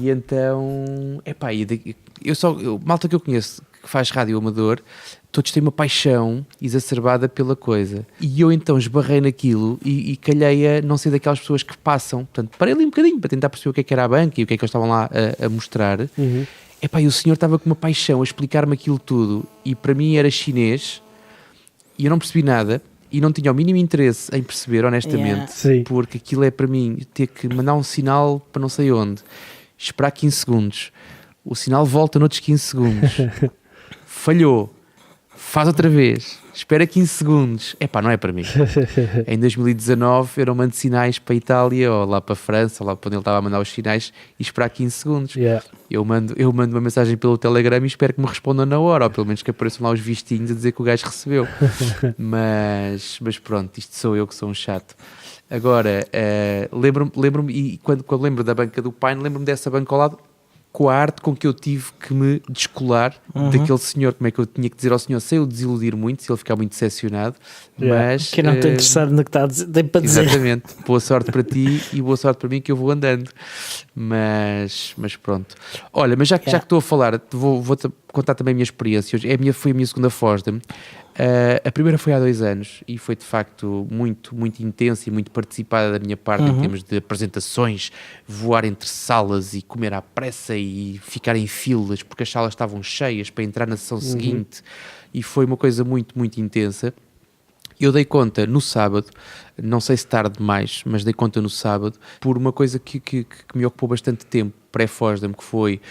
E então, malta que eu conheço que faz rádio amador, todos têm uma paixão exacerbada pela coisa. E eu então esbarrei naquilo e calhei a não ser daquelas pessoas que passam. Portanto, parei ali um bocadinho para tentar perceber o que era a banca e o que é que eles estavam lá a mostrar. E o senhor estava com uma paixão a explicar-me aquilo tudo, e para mim era chinês e eu não percebi nada e não tinha o mínimo interesse em perceber, honestamente, porque aquilo é para mim ter que mandar um sinal para não sei onde, esperar 15 segundos, o sinal volta noutros 15 segundos, falhou, faz outra vez, espera 15 segundos, não é para mim. Em 2019 eu não mando sinais para a Itália ou lá para a França, ou lá para onde ele estava a mandar os sinais, e esperar 15 segundos. Eu mando uma mensagem pelo Telegram e espero que me respondam na hora, ou pelo menos que apareçam lá os vistinhos a dizer que o gajo recebeu. mas pronto, isto sou eu que sou um chato. Agora, lembro-me, e quando lembro da banca do Pine, lembro-me dessa banca ao lado, com a arte com que eu tive que me descolar daquele senhor, como é que eu tinha que dizer ao senhor sem o desiludir muito, se ele ficar muito decepcionado, mas... Que eu não estou interessado no que está a dizer, tem para dizer. Exatamente, boa sorte para ti e boa sorte para mim que eu vou andando, mas pronto. Olha, mas já que estou a falar, vou-te contar também a minha experiência. Foi a minha segunda FOSDEM. A primeira foi há 2 anos e foi de facto muito, muito intensa e muito participada da minha parte em termos de apresentações, voar entre salas e comer à pressa e ficar em filas porque as salas estavam cheias para entrar na sessão seguinte, e foi uma coisa muito, muito intensa. Eu dei conta no sábado, não sei se tarde demais, mas dei conta no sábado, por uma coisa que me ocupou bastante tempo pré-FOSDEM, que foi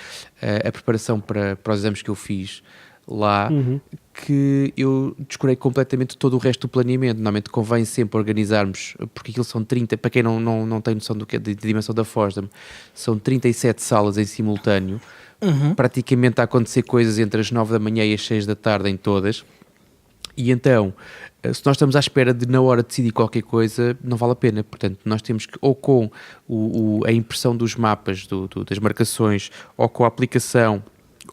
a preparação para os exames que eu fiz lá, que eu descurei completamente todo o resto do planeamento. Normalmente convém sempre organizarmos, porque aquilo são 30, para quem não tem noção da dimensão da FOSDEM, são 37 salas em simultâneo, praticamente a acontecer coisas entre as 9 da manhã e as 6 da tarde em todas, e então, se nós estamos à espera de na hora decidir qualquer coisa, não vale a pena. Portanto, nós temos que, ou com a impressão dos mapas, das marcações, ou com a aplicação,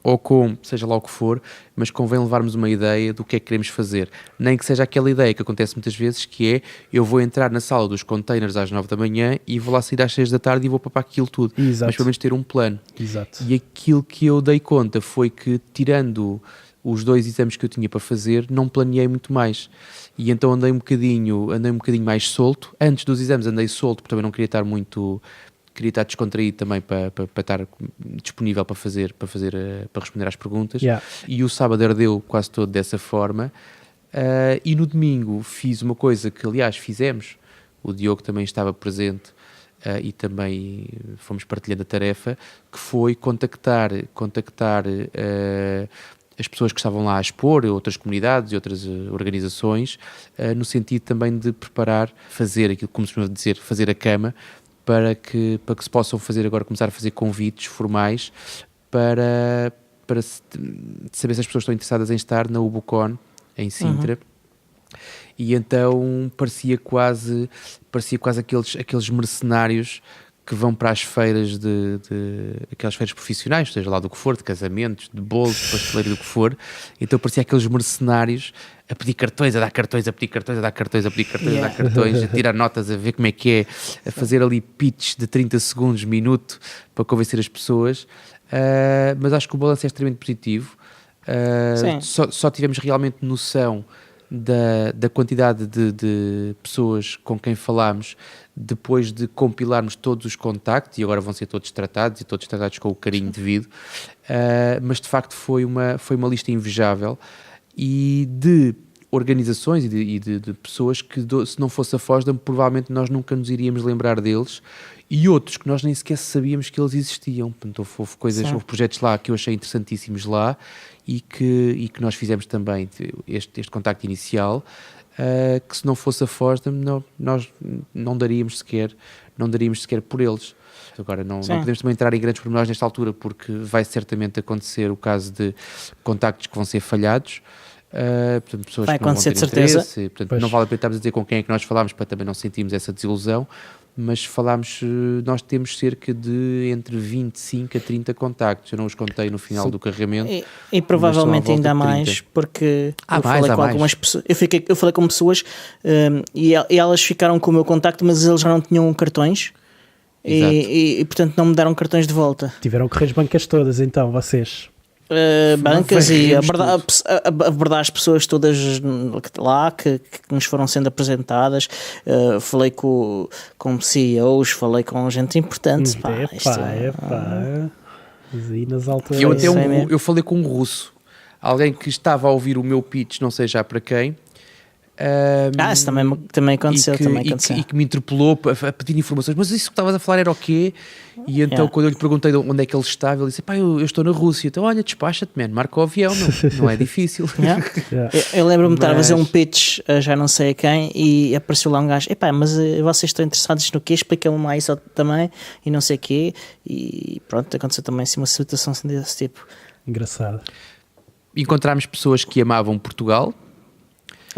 ou com seja lá o que for, mas convém levarmos uma ideia do que é que queremos fazer. Nem que seja aquela ideia que acontece muitas vezes, que é, eu vou entrar na sala dos containers às 9 da manhã e vou lá sair às 6 da tarde e vou papar aquilo tudo. Exato. Mas pelo menos ter um plano. Exato. E aquilo que eu dei conta foi que, tirando os 2 exames que eu tinha para fazer, não planeei muito mais. E então andei um bocadinho mais solto. Antes dos exames andei solto, porque também não queria estar muito... Queria estar descontraído também para estar disponível para responder às perguntas. E o sábado ardeu quase todo dessa forma. E no domingo fiz uma coisa que, aliás, fizemos. O Diogo também estava presente e também fomos partilhando a tarefa, que foi contactar as pessoas que estavam lá a expor, outras comunidades e outras organizações, no sentido também de preparar, fazer aquilo, como se costuma dizer, fazer a cama, para que se possam começar a fazer convites formais para saber se as pessoas estão interessadas em estar na UBUCON em Sintra. E então parecia quase aqueles mercenários que vão para as feiras aquelas feiras profissionais, seja lá do que for, de casamentos, de bolos, de pasteleiro, do que for. Então parecia aqueles mercenários a pedir cartões, a dar cartões, a pedir cartões, a dar cartões, a pedir cartões, a dar cartões, a tirar notas, a ver como é que é, a fazer ali pitch de 30 segundos, minuto, para convencer as pessoas. Mas acho que o balanço é extremamente positivo. Só tivemos realmente noção da quantidade de pessoas com quem falámos depois de compilarmos todos os contactos, e agora vão ser todos tratados, e todos tratados com o carinho devido, mas de facto foi uma lista invejável, e de organizações e de pessoas que, se não fosse a FOSDEM, provavelmente nós nunca nos iríamos lembrar deles, e outros que nós nem sequer sabíamos que eles existiam. Portanto, houve projetos lá que eu achei interessantíssimos lá, e que nós fizemos também este contacto inicial, que se não fosse a FOSDEM, nós não daríamos sequer por eles. Agora, não podemos também entrar em grandes pormenores nesta altura, porque vai certamente acontecer o caso de contactos que vão ser falhados. Portanto, pessoas vai que não vão ter de certeza. interesse, portanto, não vale a pena estarmos a dizer com quem é que nós falámos, para também não sentirmos essa desilusão, mas falámos, nós temos cerca de entre 25 a 30 contactos, eu não os contei no final do carregamento. E provavelmente ainda mais, porque eu falei com algumas pessoas, eu falei com pessoas e elas ficaram com o meu contacto, mas eles já não tinham cartões. E portanto não me deram cartões de volta. Tiveram que correr as bancas todas, então, vocês? Bancas e abordar as pessoas todas lá que nos foram sendo apresentadas. Falei com CEOs, falei com gente importante. Eu falei com um russo, alguém que estava a ouvir o meu pitch, não sei já para quem. Isso também aconteceu. E que me interpelou a pedir informações, mas isso que estavas a falar era o quê? E então quando eu lhe perguntei onde é que ele estava, ele disse, eu estou na Rússia. Então olha, despacha-te, marca o avião, não é difícil. Eu lembro-me de estar a fazer um pitch, já não sei a quem, e apareceu lá um gajo, mas vocês estão interessados no quê? Explica-me mais isso também, e não sei o quê. E pronto, aconteceu também assim uma situação desse tipo. Engraçado. Encontramos pessoas que amavam Portugal.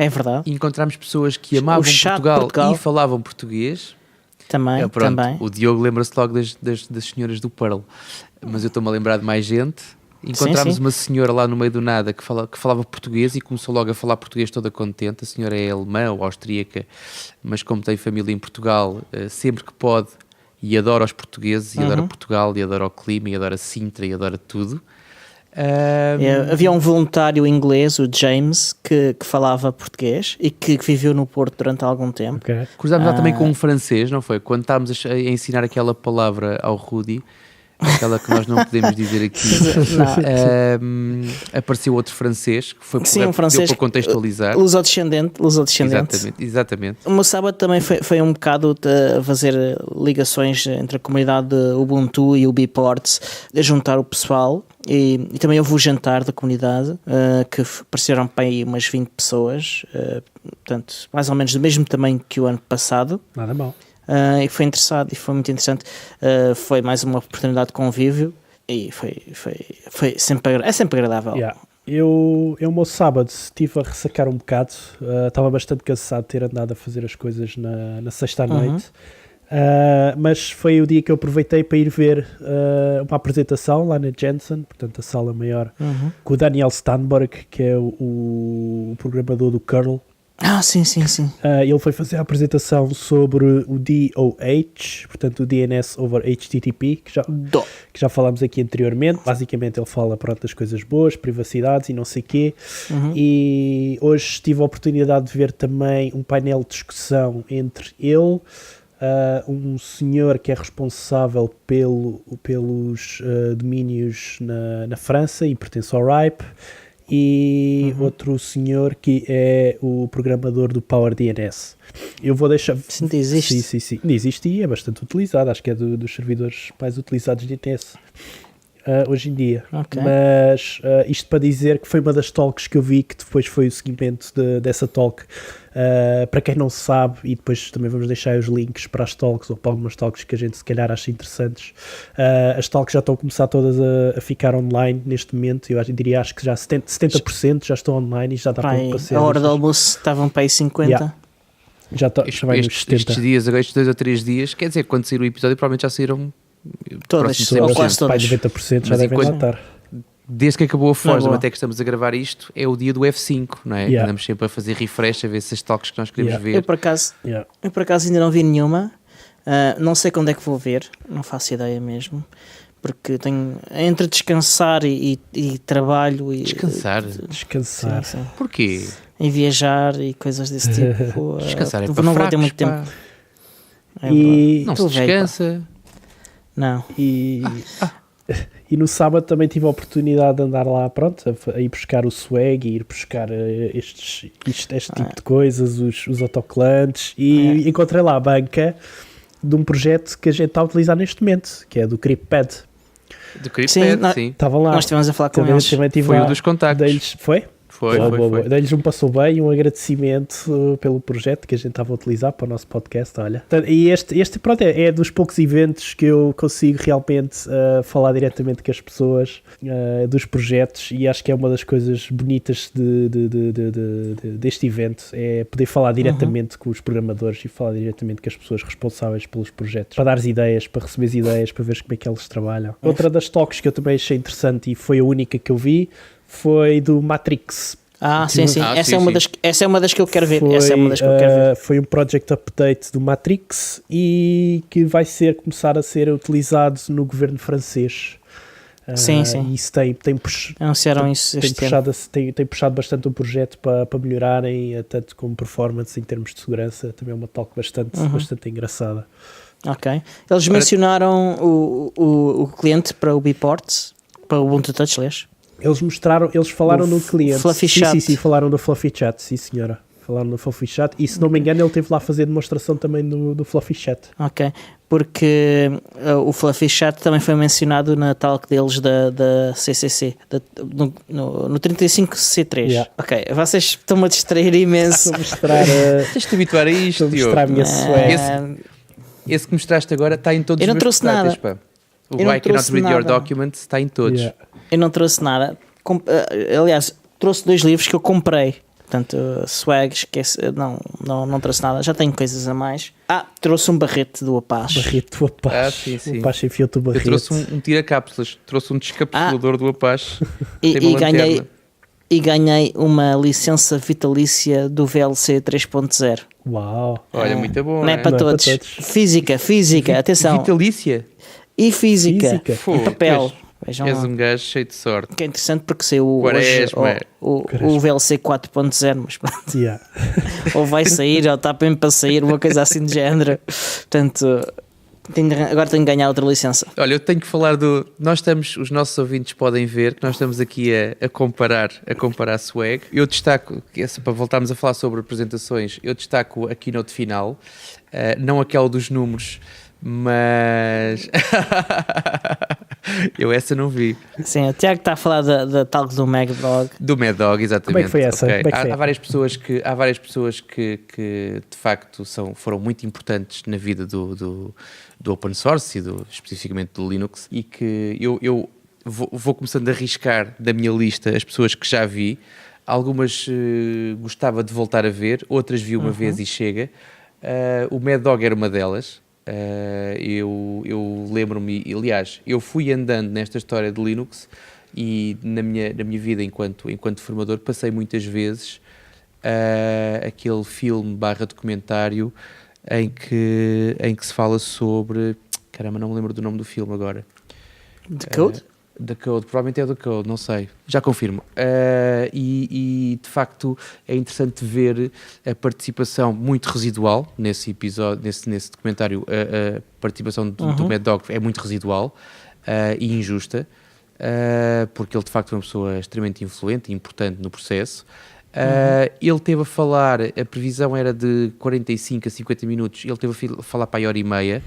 É verdade. Encontramos pessoas que amavam Portugal e falavam português. Também, Pronto, também. o Diogo lembra-se logo das senhoras do Pearl, mas eu estou-me a lembrar de mais gente. Encontramos Sim. uma senhora lá no meio do nada que falava português e começou logo a falar português toda contente. A senhora é alemã ou austríaca, mas como tem família em Portugal, sempre que pode, e adora os portugueses, e adora Portugal, e adora o clima, e adora Sintra, e adora tudo. Havia um voluntário inglês, o James, que falava português e que viveu no Porto durante algum tempo. Ok. Cruzámos lá também com um francês, não foi? Quando estávamos a ensinar aquela palavra ao Rudy, aquela que nós não podemos dizer aqui, apareceu outro francês, que foi Sim, um francês para contextualizar. Lusodescendente. Exatamente. O meu sábado também foi um bocado de fazer ligações entre a comunidade de Ubuntu e o Biports, a juntar o pessoal, e também houve o jantar da comunidade, que apareceram para aí umas 20 pessoas, portanto, mais ou menos do mesmo tamanho que o ano passado. Nada mal. E foi interessante, e foi muito interessante. Foi mais uma oportunidade de convívio e foi sempre agradável. Yeah. Eu o meu sábado estive a ressacar um bocado, estava bastante cansado de ter andado a fazer as coisas na sexta à noite, mas foi o dia que eu aproveitei para ir ver uma apresentação lá na Jensen, portanto a sala maior, com o Daniel Stanborg, que é o programador do Kernel. Sim. Ele foi fazer a apresentação sobre o DOH, portanto o DNS over HTTP, que já falámos aqui anteriormente. Basicamente ele fala, pronto, das coisas boas, privacidades e não sei o quê. E hoje tive a oportunidade de ver também um painel de discussão entre ele, um senhor que é responsável pelos domínios na França e pertence ao RIPE, e outro senhor que é o programador do PowerDNS. Eu vou deixar... Sim, existe. Sim. Existe e é bastante utilizado. Acho que é dos servidores mais utilizados de DNS hoje em dia. Okay. Mas isto para dizer que foi uma das talks que eu vi, que depois foi o seguimento dessa talk. Para quem não sabe, e depois também vamos deixar os links para as talks ou para algumas talks que a gente se calhar acha interessantes. As talks já estão a começar todas a ficar online neste momento. Eu diria, acho que já 70% já estão online e já dá para ser. A hora do almoço estavam para aí 50%. Yeah. Já vai nos 70%. Estes dias, agora estes 2 ou 3 dias, quer dizer, quando sair o episódio provavelmente já saíram todas, ou quase todas. 90% já Mas devem lá estar. Desde que acabou a Forza, boa. até que estamos a gravar isto, é o dia do F5, não é? Yeah. Andamos sempre a fazer refresh, a ver se as talks que nós queremos ver. Eu por acaso ainda não vi nenhuma. Não sei quando é que vou ver, não faço ideia mesmo, porque tenho entre descansar e trabalho e Descansar? Sim. Porquê? E viajar e coisas desse tipo. Descansar é para não fracos, vou ter muito tempo. pá. E Não se Estou velho, descansa. Não. E no sábado também tive a oportunidade de andar lá, pronto, a ir buscar o swag, ir buscar este tipo de coisas, os autocolantes, e encontrei lá a banca de um projeto que a gente está a utilizar neste momento, que é do CryptPad. Do CryptPad, sim. Estava lá. Nós estivemos a falar com Também eles. tive Foi lá, um dos contactos. Foi? Foi. Dei-lhes um passou bem, um agradecimento pelo projeto que a gente estava a utilizar para o nosso podcast, olha. E este pronto, é dos poucos eventos que eu consigo realmente falar diretamente com as pessoas dos projetos, e acho que é uma das coisas bonitas deste evento, é poder falar diretamente com os programadores e falar diretamente com as pessoas responsáveis pelos projetos, para dar ideias, para receber ideias, para ver como é que eles trabalham. Outra das talks que eu também achei interessante, e foi a única que eu vi, foi do Matrix. Sim. Essa é uma das que eu quero ver. Foi um project update do Matrix e que vai começar a ser utilizado no governo francês. Sim. E isso tem anunciaram isso este ano. Tem puxado bastante o projeto para melhorarem, tanto como performance em termos de segurança. Também é uma talk bastante engraçada. Ok. Eles mencionaram o cliente para o Biports, para o Ubuntu Touch, aliás. Eles falaram no cliente. Fluffy Chat. Sim, falaram do Fluffy Chat, sim senhora. Falaram do Fluffy Chat e, se não me engano, ele esteve lá a fazer demonstração também do Fluffy Chat. Ok, porque o Fluffy Chat também foi mencionado na talk deles da CCC, no 35C3. Yeah. Ok, vocês estão-me a distrair imenso. Tens de te habituar a isto, Estou a mostrar a minha swag. Esse que mostraste agora está em todos os meus trouxe nada. Pá. O I Cannot Read Your Documents está em todos. Eu não trouxe nada. Aliás, trouxe 2 livros que eu comprei. Portanto, swag, esquece, não trouxe nada, já tenho coisas a mais. Trouxe um barrete do Apache. Barrete do Apache. Sim. O Apache enfiou-te o barrete. Eu trouxe um tira-cápsulas, trouxe um descapsulador do Apache. E ganhei uma licença vitalícia do VLC 3.0. Uau! Olha, muito bom. Não é para todos. Física, atenção. Vitalícia? E física. Fogo, Em papel. És um gajo cheio de sorte. Que é interessante porque saiu hoje o VLC 4.0, mas pronto. Yeah. Ou vai sair, ou está bem para sair, uma coisa assim de género. Portanto, agora tenho que ganhar outra licença. Olha, eu tenho que falar os nossos ouvintes podem ver que nós estamos aqui a comparar a swag. Eu destaco, para voltarmos a falar sobre apresentações, eu destaco a keynote final, não aquela dos números, mas eu essa não vi. Sim, o Tiago está a falar da tal do Mad Dog. Do Mad Dog, exatamente. Como é que foi essa? Okay. Como é que foi? Há várias pessoas que de facto foram muito importantes na vida do open source e especificamente do Linux, e que eu vou começando a arriscar da minha lista as pessoas que já vi. Algumas gostava de voltar a ver, outras vi uma vez e chega. O Mad Dog era uma delas. Eu lembro-me, aliás, eu fui andando nesta história de Linux e na minha vida enquanto formador passei muitas vezes aquele filme / documentário em que se fala sobre... Caramba, não me lembro do nome do filme agora. The Code? The Code, provavelmente é The Code, não sei, já confirmo. E de facto é interessante ver a participação muito residual nesse episódio, nesse documentário. A participação do Mad Dog é muito residual e injusta, porque ele de facto é uma pessoa extremamente influente e importante no processo. Ele teve a falar, a previsão era de 45 a 50 minutos, ele teve a falar para a hora e meia.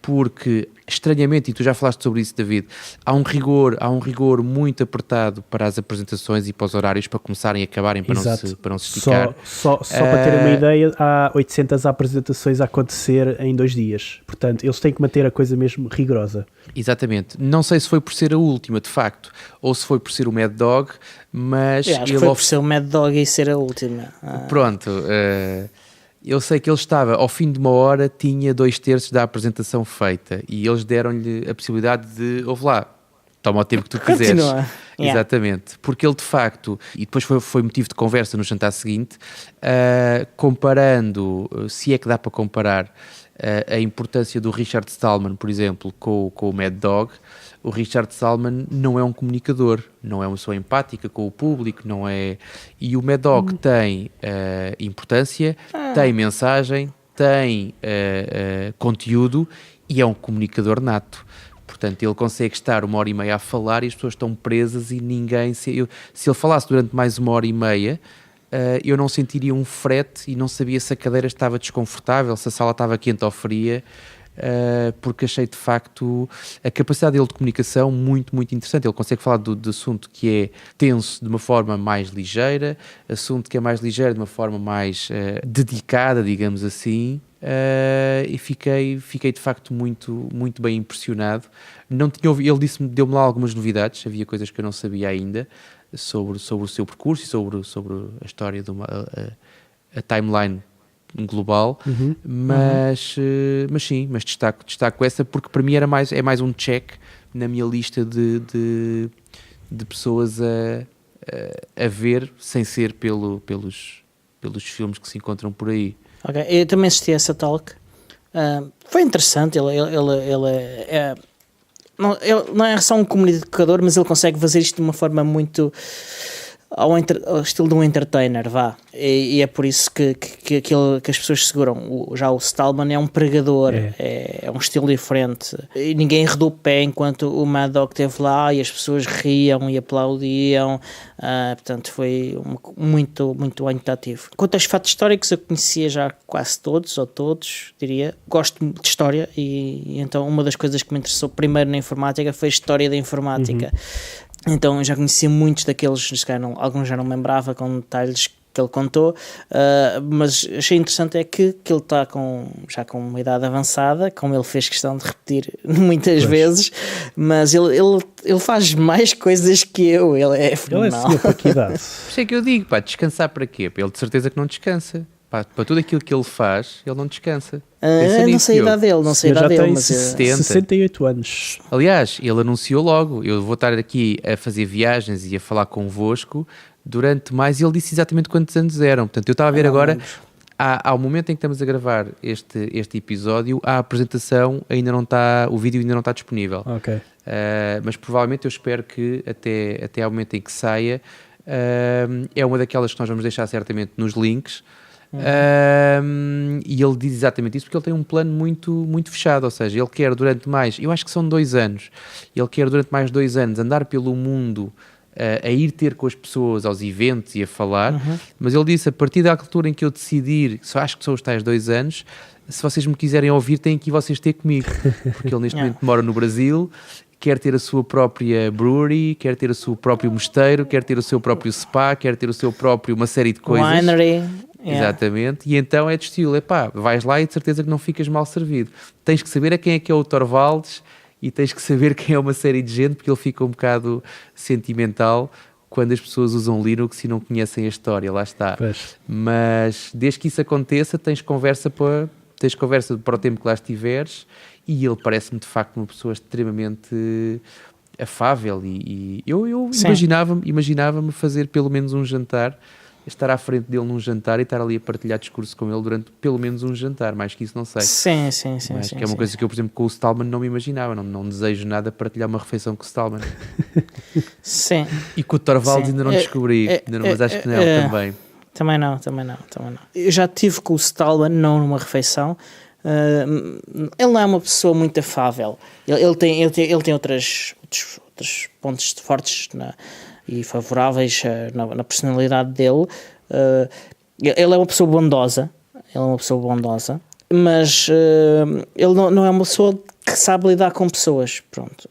Porque, estranhamente, e tu já falaste sobre isso, David, há um rigor muito apertado para as apresentações e para os horários para começarem e acabarem, para não se esticar. Só para terem uma ideia, há 800 apresentações a acontecer em 2 dias. Portanto, eles têm que manter a coisa mesmo rigorosa. Exatamente. Não sei se foi por ser a última, de facto, ou se foi por ser o Mad Dog, mas... acho que foi por ser o Mad Dog e ser a última. Pronto. Eu sei que ele estava, ao fim de uma hora, tinha 2/3 da apresentação feita e eles deram-lhe a possibilidade de, ouve lá, toma o tempo que tu quiseres. Continua. Exatamente, porque ele de facto, e depois foi motivo de conversa no jantar seguinte, comparando, se é que dá para comparar, a importância do Richard Stallman, por exemplo, com o Mad Dog. O Richard Stallman não é um comunicador, não é uma pessoa empática com o público, não é... E o Mad Dog tem importância, tem mensagem, tem conteúdo e é um comunicador nato. Portanto, ele consegue estar 1h30 a falar e as pessoas estão presas e ninguém... Se ele falasse durante mais 1h30, eu não sentiria um frete e não sabia se a cadeira estava desconfortável, se a sala estava quente ou fria... porque achei de facto a capacidade dele de comunicação muito, muito interessante. Ele consegue falar de assunto que é tenso de uma forma mais ligeira, assunto que é mais ligeiro de uma forma mais dedicada, digamos assim, e fiquei de facto muito, muito bem impressionado. Não tinha ouvido, ele deu-me lá algumas novidades, havia coisas que eu não sabia ainda sobre o seu percurso e sobre a história de a timeline global, mas destaco essa porque para mim é mais um check na minha lista de pessoas a ver sem ser pelos filmes que se encontram por aí. Ok, eu também assisti a essa talk, foi interessante. Ele não é só um comunicador, mas ele consegue fazer isto de uma forma muito ao estilo de um entertainer, vá. E é por isso que as pessoas seguram. Já o Stallman é um pregador, é um estilo diferente. E ninguém arredou o pé enquanto o Mad Dog esteve lá e as pessoas riam e aplaudiam. Portanto, foi muito, muito ativo. Quanto aos fatos históricos, eu conhecia já quase todos, ou todos, diria. Gosto de história e então uma das coisas que me interessou primeiro na informática foi a história da informática. Então eu já conhecia muitos daqueles, alguns já não me lembrava, com detalhes ele contou, mas achei interessante é que ele está já com uma idade avançada, como ele fez questão de repetir muitas vezes, mas ele faz mais coisas que eu, ele é fenomenal. Ele é para que idade? Por isso é que eu digo, pá, descansar para quê? Ele de certeza que não descansa. Pá, para tudo aquilo que ele faz, ele não descansa. Não sei a idade dele, não sei a idade dele, mas... 68 anos. Aliás, ele anunciou logo, eu vou estar aqui a fazer viagens e a falar convosco durante mais, e ele disse exatamente quantos anos eram. Portanto, eu estava a ver agora, ao momento em que estamos a gravar este episódio, a apresentação ainda não está, o vídeo ainda não está disponível. Ok. Mas provavelmente eu espero que até ao momento em que saia, é uma daquelas que nós vamos deixar certamente nos links. E ele diz exatamente isso porque ele tem um plano muito, muito fechado, ou seja, ele quer durante mais, eu acho que são 2 anos, ele quer durante mais 2 anos andar pelo mundo a ir ter com as pessoas aos eventos e a falar, mas ele disse, a partir da altura em que eu decidir, só acho que são os tais 2 anos, se vocês me quiserem ouvir têm que ir vocês ter comigo, porque ele neste momento mora no Brasil, quer ter a sua própria brewery, quer ter o seu próprio mosteiro, quer ter o seu próprio spa, quer ter o seu próprio, uma série de coisas. Winery. Exatamente, e então é de estilo, vais lá e de certeza que não ficas mal servido. Tens que saber a quem é que é o Torvalds e tens que saber quem é uma série de gente, porque ele fica um bocado sentimental quando as pessoas usam Linux e não conhecem a história, lá está. Pois. Mas desde que isso aconteça, tens conversa para o tempo que lá estiveres, e ele parece-me de facto uma pessoa extremamente afável, e eu imaginava-me fazer pelo menos um jantar, estar à frente dele num jantar e estar ali a partilhar discurso com ele durante pelo menos um jantar, mais que isso não sei. Sim. Que é uma coisa que eu, por exemplo, com o Stallman não me imaginava, não desejo nada partilhar uma refeição com o Stallman. Sim. E com o Torvalds ainda não descobri, mas acho que não também. Também não. Eu já estive com o Stallman, não numa refeição. Ele não é uma pessoa muito afável. Ele tem outros pontos fortes e favoráveis na personalidade dele. Ele é uma pessoa bondosa. Mas ele não é uma pessoa que sabe lidar com pessoas. Pronto.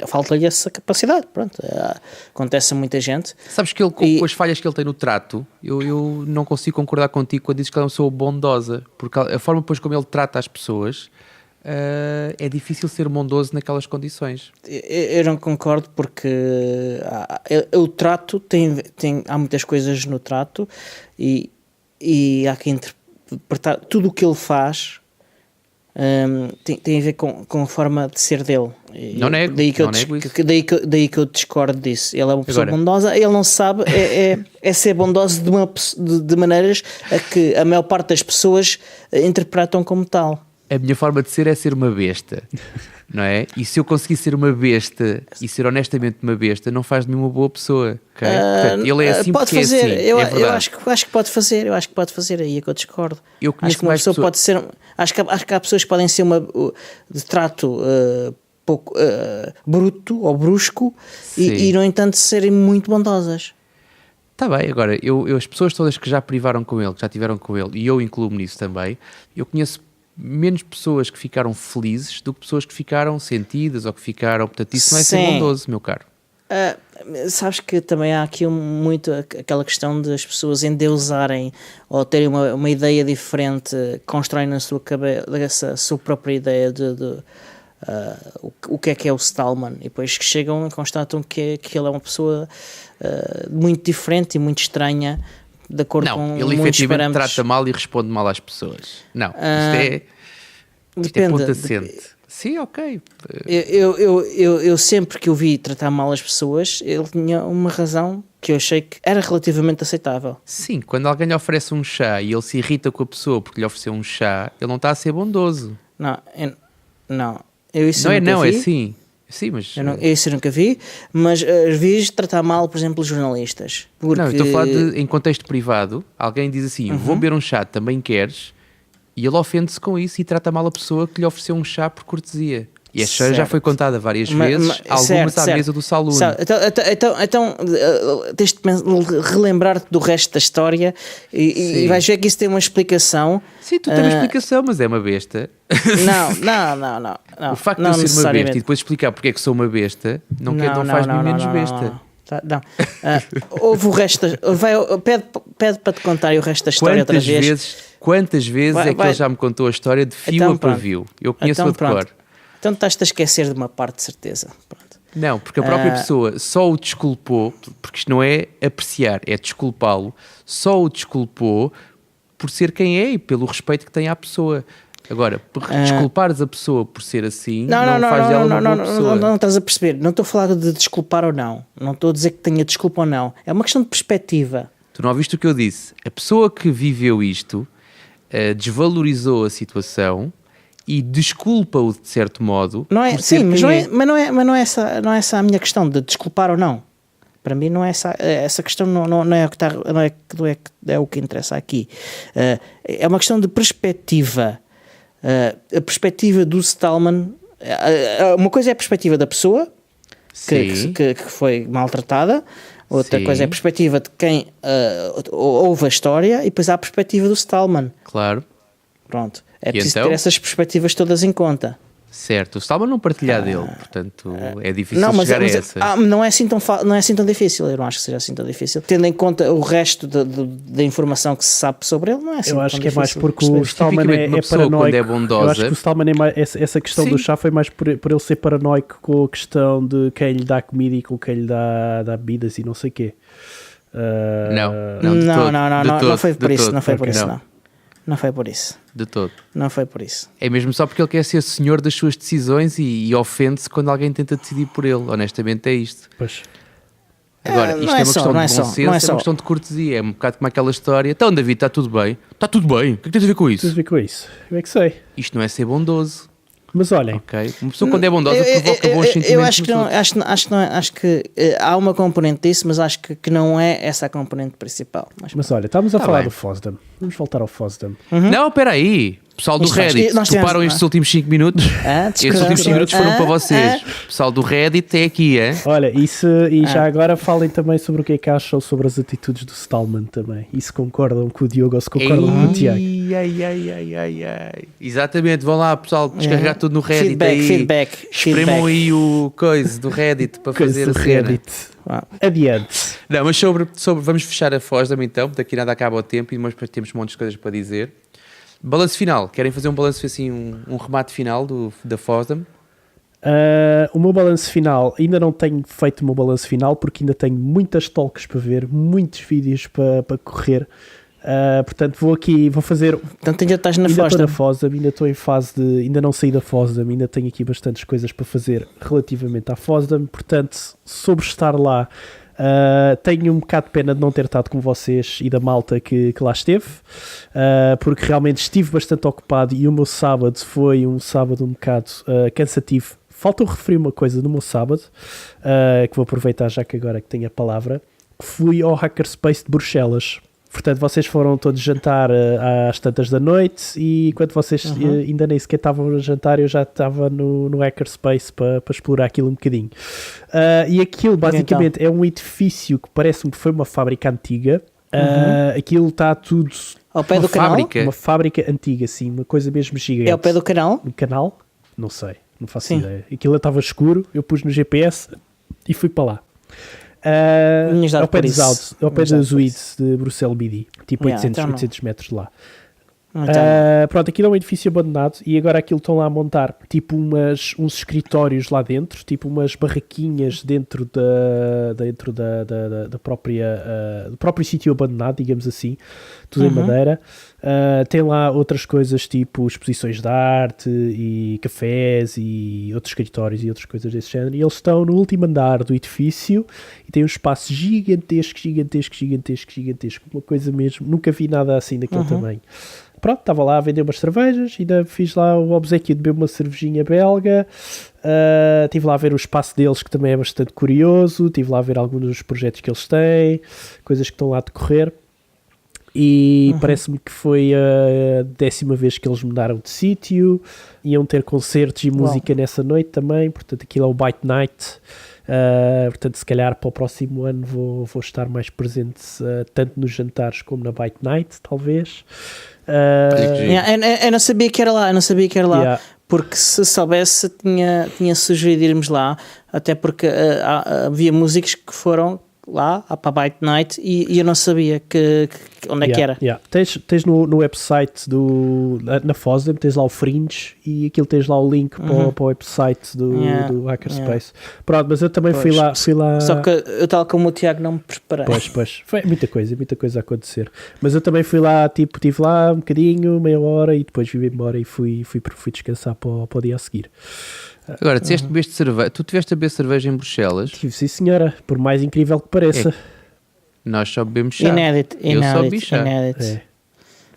Falta-lhe essa capacidade. Pronto. Acontece a muita gente. Sabes que ele, com as falhas que ele tem no trato, eu não consigo concordar contigo quando dizes que ele é uma pessoa bondosa, porque a forma depois como ele trata as pessoas, é difícil ser bondoso naquelas condições. Eu não concordo, porque o trato há muitas coisas no trato, e há que interpretar tudo o que ele faz. Tem a ver com a forma de ser dele. Não nego, daí que eu discordo disso. Ele é uma pessoa bondosa, ele não sabe ser bondoso de maneiras a que a maior parte das pessoas interpretam como tal. A minha forma de ser é ser uma besta, não é? E se eu conseguir ser uma besta e ser honestamente uma besta, não faz de mim uma boa pessoa, ok? Portanto, ele é assim pode porque fazer. é assim, eu verdade. acho que pode fazer, aí é que eu discordo. Eu conheço acho que uma mais pessoa pode ser, acho que há pessoas que podem ser de trato pouco bruto ou brusco e no entanto serem muito bondosas. Está bem, agora, as pessoas todas que já privaram com ele, que já tiveram com ele, e eu incluo-me nisso também, eu conheço menos pessoas que ficaram felizes do que pessoas que ficaram sentidas ou que ficaram... Portanto, isso não é ser bondoso, meu caro. Sabes que também há aqui muito aquela questão das pessoas endeusarem ou terem uma ideia diferente, constroem na sua cabeça a sua própria ideia de o que é o Stallman, e depois que chegam e constatam que ele é uma pessoa muito diferente e muito estranha, de acordo com ele muitos efetivamente parâmetros. trata mal e responde mal às pessoas. Não, isto é ponto assente. Sim, ok. Eu sempre que o vi tratar mal as pessoas, ele tinha uma razão que eu achei que era relativamente aceitável. Sim, quando alguém lhe oferece um chá e ele se irrita com a pessoa porque lhe ofereceu um chá, ele não está a ser bondoso. Eu isso nunca vi. É sim. Sim, mas... Isso eu nunca vi, mas vi tratar mal, por exemplo, os jornalistas. Porque... Não, eu estou a falar em contexto privado. Alguém diz assim, vou beber um chá, também queres? E ele ofende-se com isso e trata mal a pessoa que lhe ofereceu um chá por cortesia. E a história já foi contada várias vezes, algumas à mesa do Saloon. Então tens de relembrar-te do resto da história e vais ver que isso tem uma explicação. Sim, tu tens uma explicação, mas é uma besta. Não. O facto de eu ser uma besta e depois explicar porque é que sou uma besta não faz-me menos besta. Tá, não. Houve o resto. Pede para te contar o resto da história outra vez. Quantas vezes é que ele já me contou a história de fio a pavio? Eu conheço-a de cor. Então estás-te a esquecer de uma parte, de certeza. Pronto. Não, porque a própria pessoa só o desculpou, porque isto não é apreciar, é desculpá-lo, só o desculpou por ser quem é e pelo respeito que tem à pessoa. Agora, desculpares a pessoa por ser assim não faz dela uma boa pessoa. Não estás a perceber. Não estou a falar de desculpar ou não. Não estou a dizer que tenha desculpa ou não. É uma questão de perspectiva. Tu não ouviste o que eu disse? A pessoa que viveu isto desvalorizou a situação e desculpa-o de certo modo. Não é, sim, mas não é essa a minha questão de desculpar ou não. Para mim não é essa questão não é o que interessa aqui. É uma questão de perspectiva. A perspectiva do Stallman, uma coisa é a perspectiva da pessoa que foi maltratada, outra coisa é a perspectiva de quem ouve a história, e depois há a perspectiva do Stallman. Claro. Pronto. É preciso ter essas perspectivas todas em conta. Certo, o Stallman não partilha dele, portanto é difícil chegar a essa. Não é assim tão difícil, eu não acho que seja assim tão difícil. Tendo em conta o resto da informação que se sabe sobre ele, não é assim tão difícil. Eu acho que é mais porque o Stallman é paranoico. Eu acho que o Stallman essa questão do chá foi mais por ele ser paranoico com a questão de quem lhe dá comida e com quem lhe dá bebidas e não sei o quê. Não foi por isso, não foi por isso, não. Não foi por isso. De todo. Não foi por isso. É mesmo só porque ele quer ser senhor das suas decisões e ofende-se quando alguém tenta decidir por ele. Honestamente é isto. Pois. Agora, isto é uma questão de bom senso, é uma questão de cortesia. É um bocado como aquela história. Então, David, está tudo bem? Está tudo bem. O que é que tens a ver com isso? Tens a ver com isso? Eu é que sei. Isto não é ser bondoso. Mas olhem, okay. Uma pessoa quando é bondosa provoca bons sentimentos. Eu acho que há uma componente disso, mas acho que não é essa a componente principal. Mas olha, estamos a falar do FOSDEM. Vamos voltar ao FOSDEM. Não, espera aí. Pessoal do Reddit, toparam estes últimos 5 minutos? Estes últimos 5 minutos foram para vocês. Pessoal do Reddit é aqui, é? Olha, já agora falem também sobre o que é que acham sobre as atitudes do Stallman também. E se concordam com o Diogo ou se concordam com o Tiago. Exatamente, vão lá, pessoal, descarregar tudo no Reddit. Feedback. Espremam aí o coisa do Reddit para fazer a cena. Reddit. Adiante. Não, mas sobre vamos fechar a FOSDEM então, daqui nada acaba o tempo e depois temos um monte de coisas para dizer. Balanço final, querem fazer um balanço assim, um remate final da FOSDEM? O meu balanço final, ainda não tenho feito o meu balanço final porque ainda tenho muitas talks para ver, muitos vídeos para correr. Portanto vou fazer. Portanto ainda estás na FOSDEM. FOSDEM. Estou na FOSDEM, ainda estou em fase de. Ainda não saí da FOSDEM, ainda tenho aqui bastantes coisas para fazer relativamente à FOSDEM. Portanto, sobre estar lá, tenho um bocado de pena de não ter estado com vocês e da malta que lá esteve, porque realmente estive bastante ocupado e o meu sábado foi um sábado um bocado cansativo. Falta eu referir uma coisa no meu sábado, que vou aproveitar já que agora que tenho a palavra, que fui ao Hackerspace de Bruxelas. Portanto, vocês foram todos jantar às tantas da noite e enquanto vocês ainda nem sequer estavam a jantar, eu já estava no Hackerspace para explorar aquilo um bocadinho. E aquilo basicamente é um edifício que parece-me que foi uma fábrica antiga. Aquilo está tudo... Ao pé do canal? Uma fábrica antiga, sim, uma coisa mesmo gigante. É ao pé do canal? Um canal? Não sei, não faço ideia. Aquilo estava escuro, eu pus no GPS e fui para lá. Ao pé da Zuid de Bruxelas BD, tipo 800 metros de lá. Pronto, aquilo é um edifício abandonado e agora aquilo estão lá a montar tipo uns escritórios lá dentro, tipo umas barraquinhas dentro da própria do próprio sítio abandonado, digamos assim, tudo em madeira. Tem lá outras coisas tipo exposições de arte e cafés e outros escritórios e outras coisas desse género, e eles estão no último andar do edifício e tem um espaço gigantesco, uma coisa mesmo, nunca vi nada assim daquele tamanho. Pronto, estava lá a vender umas cervejas, ainda fiz lá o obsequio de beber uma cervejinha belga, estive lá a ver o espaço deles, que também é bastante curioso, estive lá a ver alguns dos projetos que eles têm, coisas que estão lá a decorrer, e parece-me que foi a 10ª vez que eles mudaram de sítio, iam ter concertos e música nessa noite também, portanto aquilo é o Byte Night. Portanto, se calhar para o próximo ano vou estar mais presente tanto nos jantares como na Byte Night, talvez. Eu não sabia que era lá, porque se soubesse tinha sugerido irmos lá. Até porque havia músicos que foram lá para a Byte Night e eu não sabia onde é que era. Tens no website na FOSDEM, tens lá o Fringe e aquilo tens lá o link para o website do Hackerspace. Pronto, mas eu também fui lá. Só que eu, tal como o Tiago, não me preparei. Pois, foi muita coisa a acontecer. Mas eu também fui lá, estive lá um bocadinho, meia hora e depois vim embora e fui descansar para o dia a seguir. Agora, disseste que bebeste cerveja. Tu tiveste a beber cerveja em Bruxelas? Tive, sim senhora, por mais incrível que pareça. Nós só bebemos chá. Inédito. Eu só bebi chá.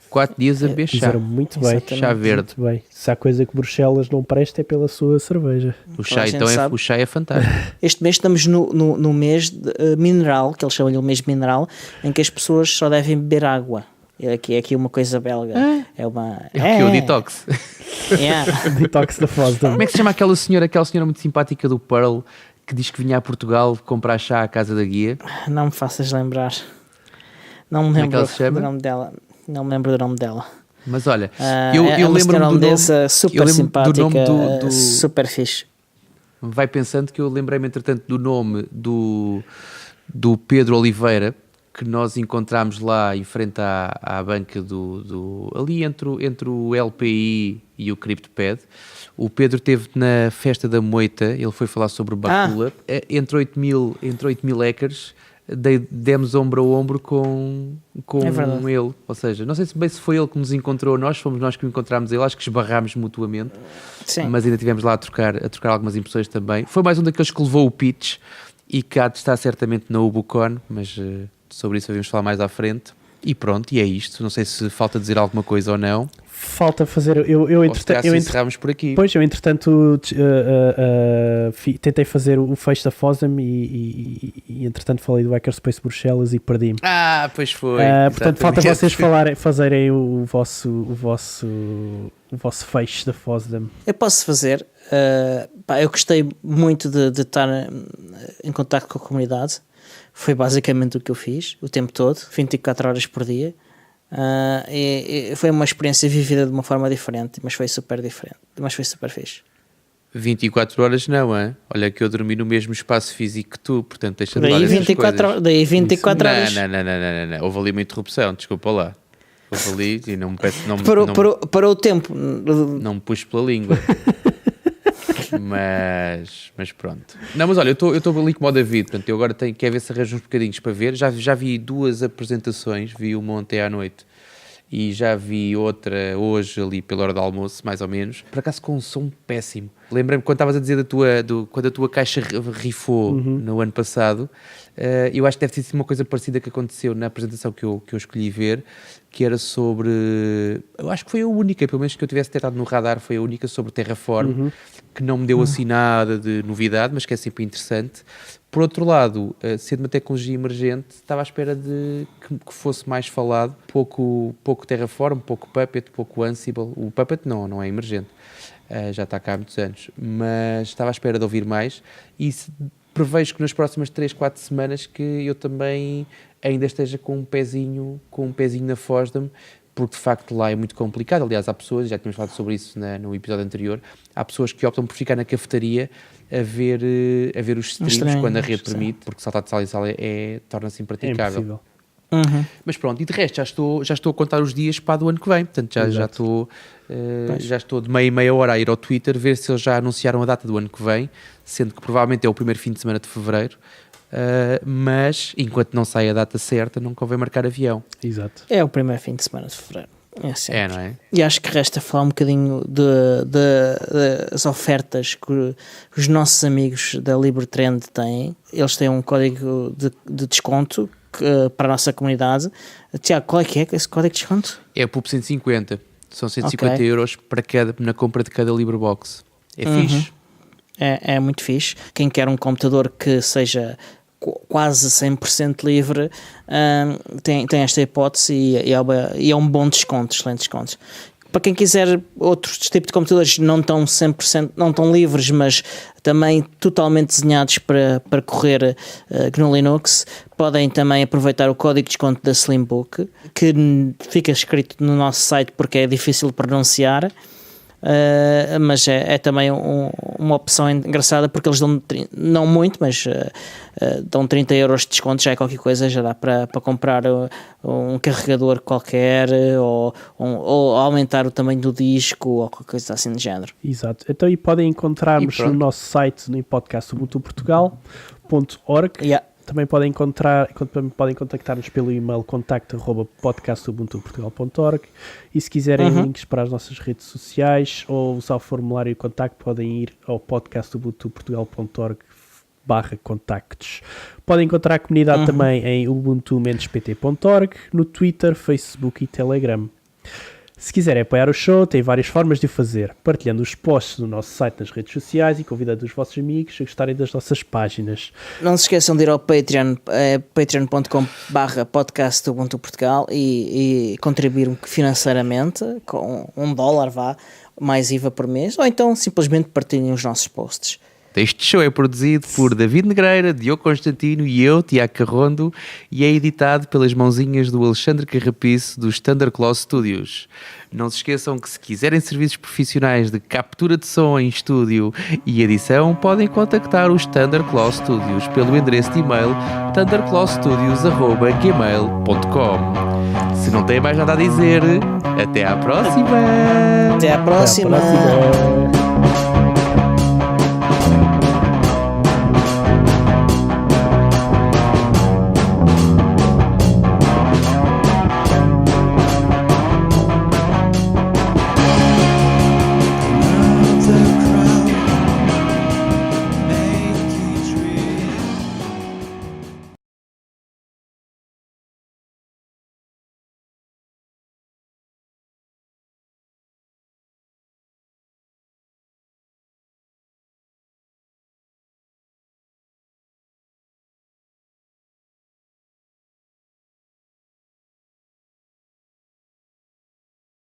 4 dias a beber chá. Fizeram muito bem. Chá verde. Muito bem. Se há coisa que Bruxelas não presta é pela sua cerveja. O chá é fantástico. Este mês estamos no mês mineral, que eles chamam-lhe o mês mineral, em que as pessoas só devem beber água. É aqui uma coisa belga. É o detox. Detox da FOSDEM. Como é que se chama aquela senhora muito simpática do Pearl que diz que vinha a Portugal comprar chá à casa da guia? Não me faças lembrar. Não me lembro do nome dela. Não me lembro do nome dela. Mas olha, eu lembro-me do nome, super simpática, super fixe. Vai pensando que eu lembrei-me entretanto do nome do Pedro Oliveira, que nós encontramos lá em frente à banca ali entre o LPI e o CryptoPad. O Pedro esteve na festa da moita, ele foi falar sobre o Bacula. Entre 8 mil hackers, demos ombro a ombro com ele. Ou seja, não sei se foi ele que nos encontrou, fomos nós que o encontramos ele, acho que esbarrámos mutuamente. Sim. Mas ainda estivemos lá a trocar algumas impressões também. Foi mais um daqueles que levou o pitch e que há de estar certamente na Ubucon, mas sobre isso havíamos falar mais à frente. E pronto, e é isto. Não sei se falta dizer alguma coisa ou não. Falta fazer... Eu encerramos por aqui. Pois, eu entretanto tentei fazer o fecho da FOSDEM e entretanto falei do Hackerspace Bruxelas e perdi-me. Pois foi. Portanto, falta vocês fazerem o vosso fecho da FOSDEM. Eu posso fazer. Eu gostei muito de estar em contacto com a comunidade. Foi basicamente o que eu fiz o tempo todo, 24 horas por dia. E foi uma experiência vivida de uma forma diferente, mas foi super diferente, mas foi super fixe. 24 horas não, é? Olha que eu dormi no mesmo espaço físico que tu, portanto deixa de daí 24 horas. Não. Houve ali uma interrupção, desculpa lá. Houve ali e não me peço... Parou o tempo. Não me puxo pela língua. Mas pronto. Não, mas olha, eu estou ali como o David, portanto eu agora quero ver se arranjo uns bocadinhos para ver. Já vi 2 apresentações, vi uma ontem à noite e já vi outra hoje ali pela hora do almoço, mais ou menos. Por acaso com um som péssimo. Lembrei-me quando estavas a dizer quando a tua caixa rifou no ano passado. Eu acho que deve ter sido uma coisa parecida que aconteceu na apresentação que eu escolhi ver, que era sobre... Eu acho que foi a única, pelo menos que eu tivesse tentado no radar, foi a única sobre Terraform, que não me deu assim nada de novidade, mas que é sempre interessante. Por outro lado, sendo uma tecnologia emergente, estava à espera de que fosse mais falado, pouco Terraform, pouco Puppet, pouco Ansible. O Puppet não é emergente, já está cá há muitos anos, mas estava à espera de ouvir mais e prevejo que nas próximas 3-4 semanas que eu também ainda esteja com um pezinho na FOSDEM, porque de facto lá é muito complicado. Aliás, há pessoas, já tínhamos falado sobre isso no episódio anterior, há pessoas que optam por ficar na cafetaria a ver os streams quando a rede permite, porque saltar de sala em sala torna-se impraticável. Mas pronto, e de resto já estou a contar os dias para do ano que vem, portanto já estou de meia hora a ir ao Twitter ver se eles já anunciaram a data do ano que vem, sendo que provavelmente é o primeiro fim de semana de fevereiro, mas enquanto não sai a data certa não convém marcar avião. Exato. É o primeiro fim de semana de fevereiro. Não é? E acho que resta falar um bocadinho das ofertas que os nossos amigos da LibreTrend têm. Eles têm um código de desconto para a nossa comunidade. Tiago, qual é que é esse código de desconto? É o PUP 150. São 150 euros na compra de cada LibreBox. É fixe. É muito fixe. Quem quer um computador que seja quase 100% livre tem esta hipótese e é um bom desconto, excelente desconto. Para quem quiser outros tipos de computadores não tão 100%, não tão livres, mas também totalmente desenhados para correr GNU Linux, podem também aproveitar o código de desconto da Slimbook, que fica escrito no nosso site porque é difícil de pronunciar, mas é também uma opção engraçada, porque eles dão, não muito, mas dão 30 euros de desconto, já é qualquer coisa, já dá para comprar um carregador qualquer, ou aumentar o tamanho do disco, ou qualquer coisa assim de género. Exato. Então, e podem encontrar-nos no nosso site, no podcast ubuntuportugal.org. Yeah. Também podem contactar-nos pelo e-mail contacto@podcastubuntuportugal.org, e se quiserem links para as nossas redes sociais ou usar o formulário de contacto, podem ir ao podcastubuntuportugal.org/contactos. Podem encontrar a comunidade também em ubuntu-pt.org, no Twitter, Facebook e Telegram. Se quiserem apoiar o show, tem várias formas de o fazer, partilhando os posts no nosso site nas redes sociais e convidando os vossos amigos a gostarem das nossas páginas. Não se esqueçam de ir ao Patreon, patreon.com/podcastubuntuportugal e contribuir financeiramente com $1, mais IVA por mês, ou então simplesmente partilhem os nossos posts. Este show é produzido por David Negreira, Diogo Constantino e eu, Tiago Carrondo, e é editado pelas mãozinhas do Alexandre Carrapice dos Thunderclaw Studios. Não se esqueçam que, se quiserem serviços profissionais de captura de som em estúdio e edição, podem contactar os Thunderclaw Studios pelo endereço de e-mail thunderclawstudios@gmail.com. Se não têm mais nada a dizer, até à próxima! Até à próxima! Até à próxima.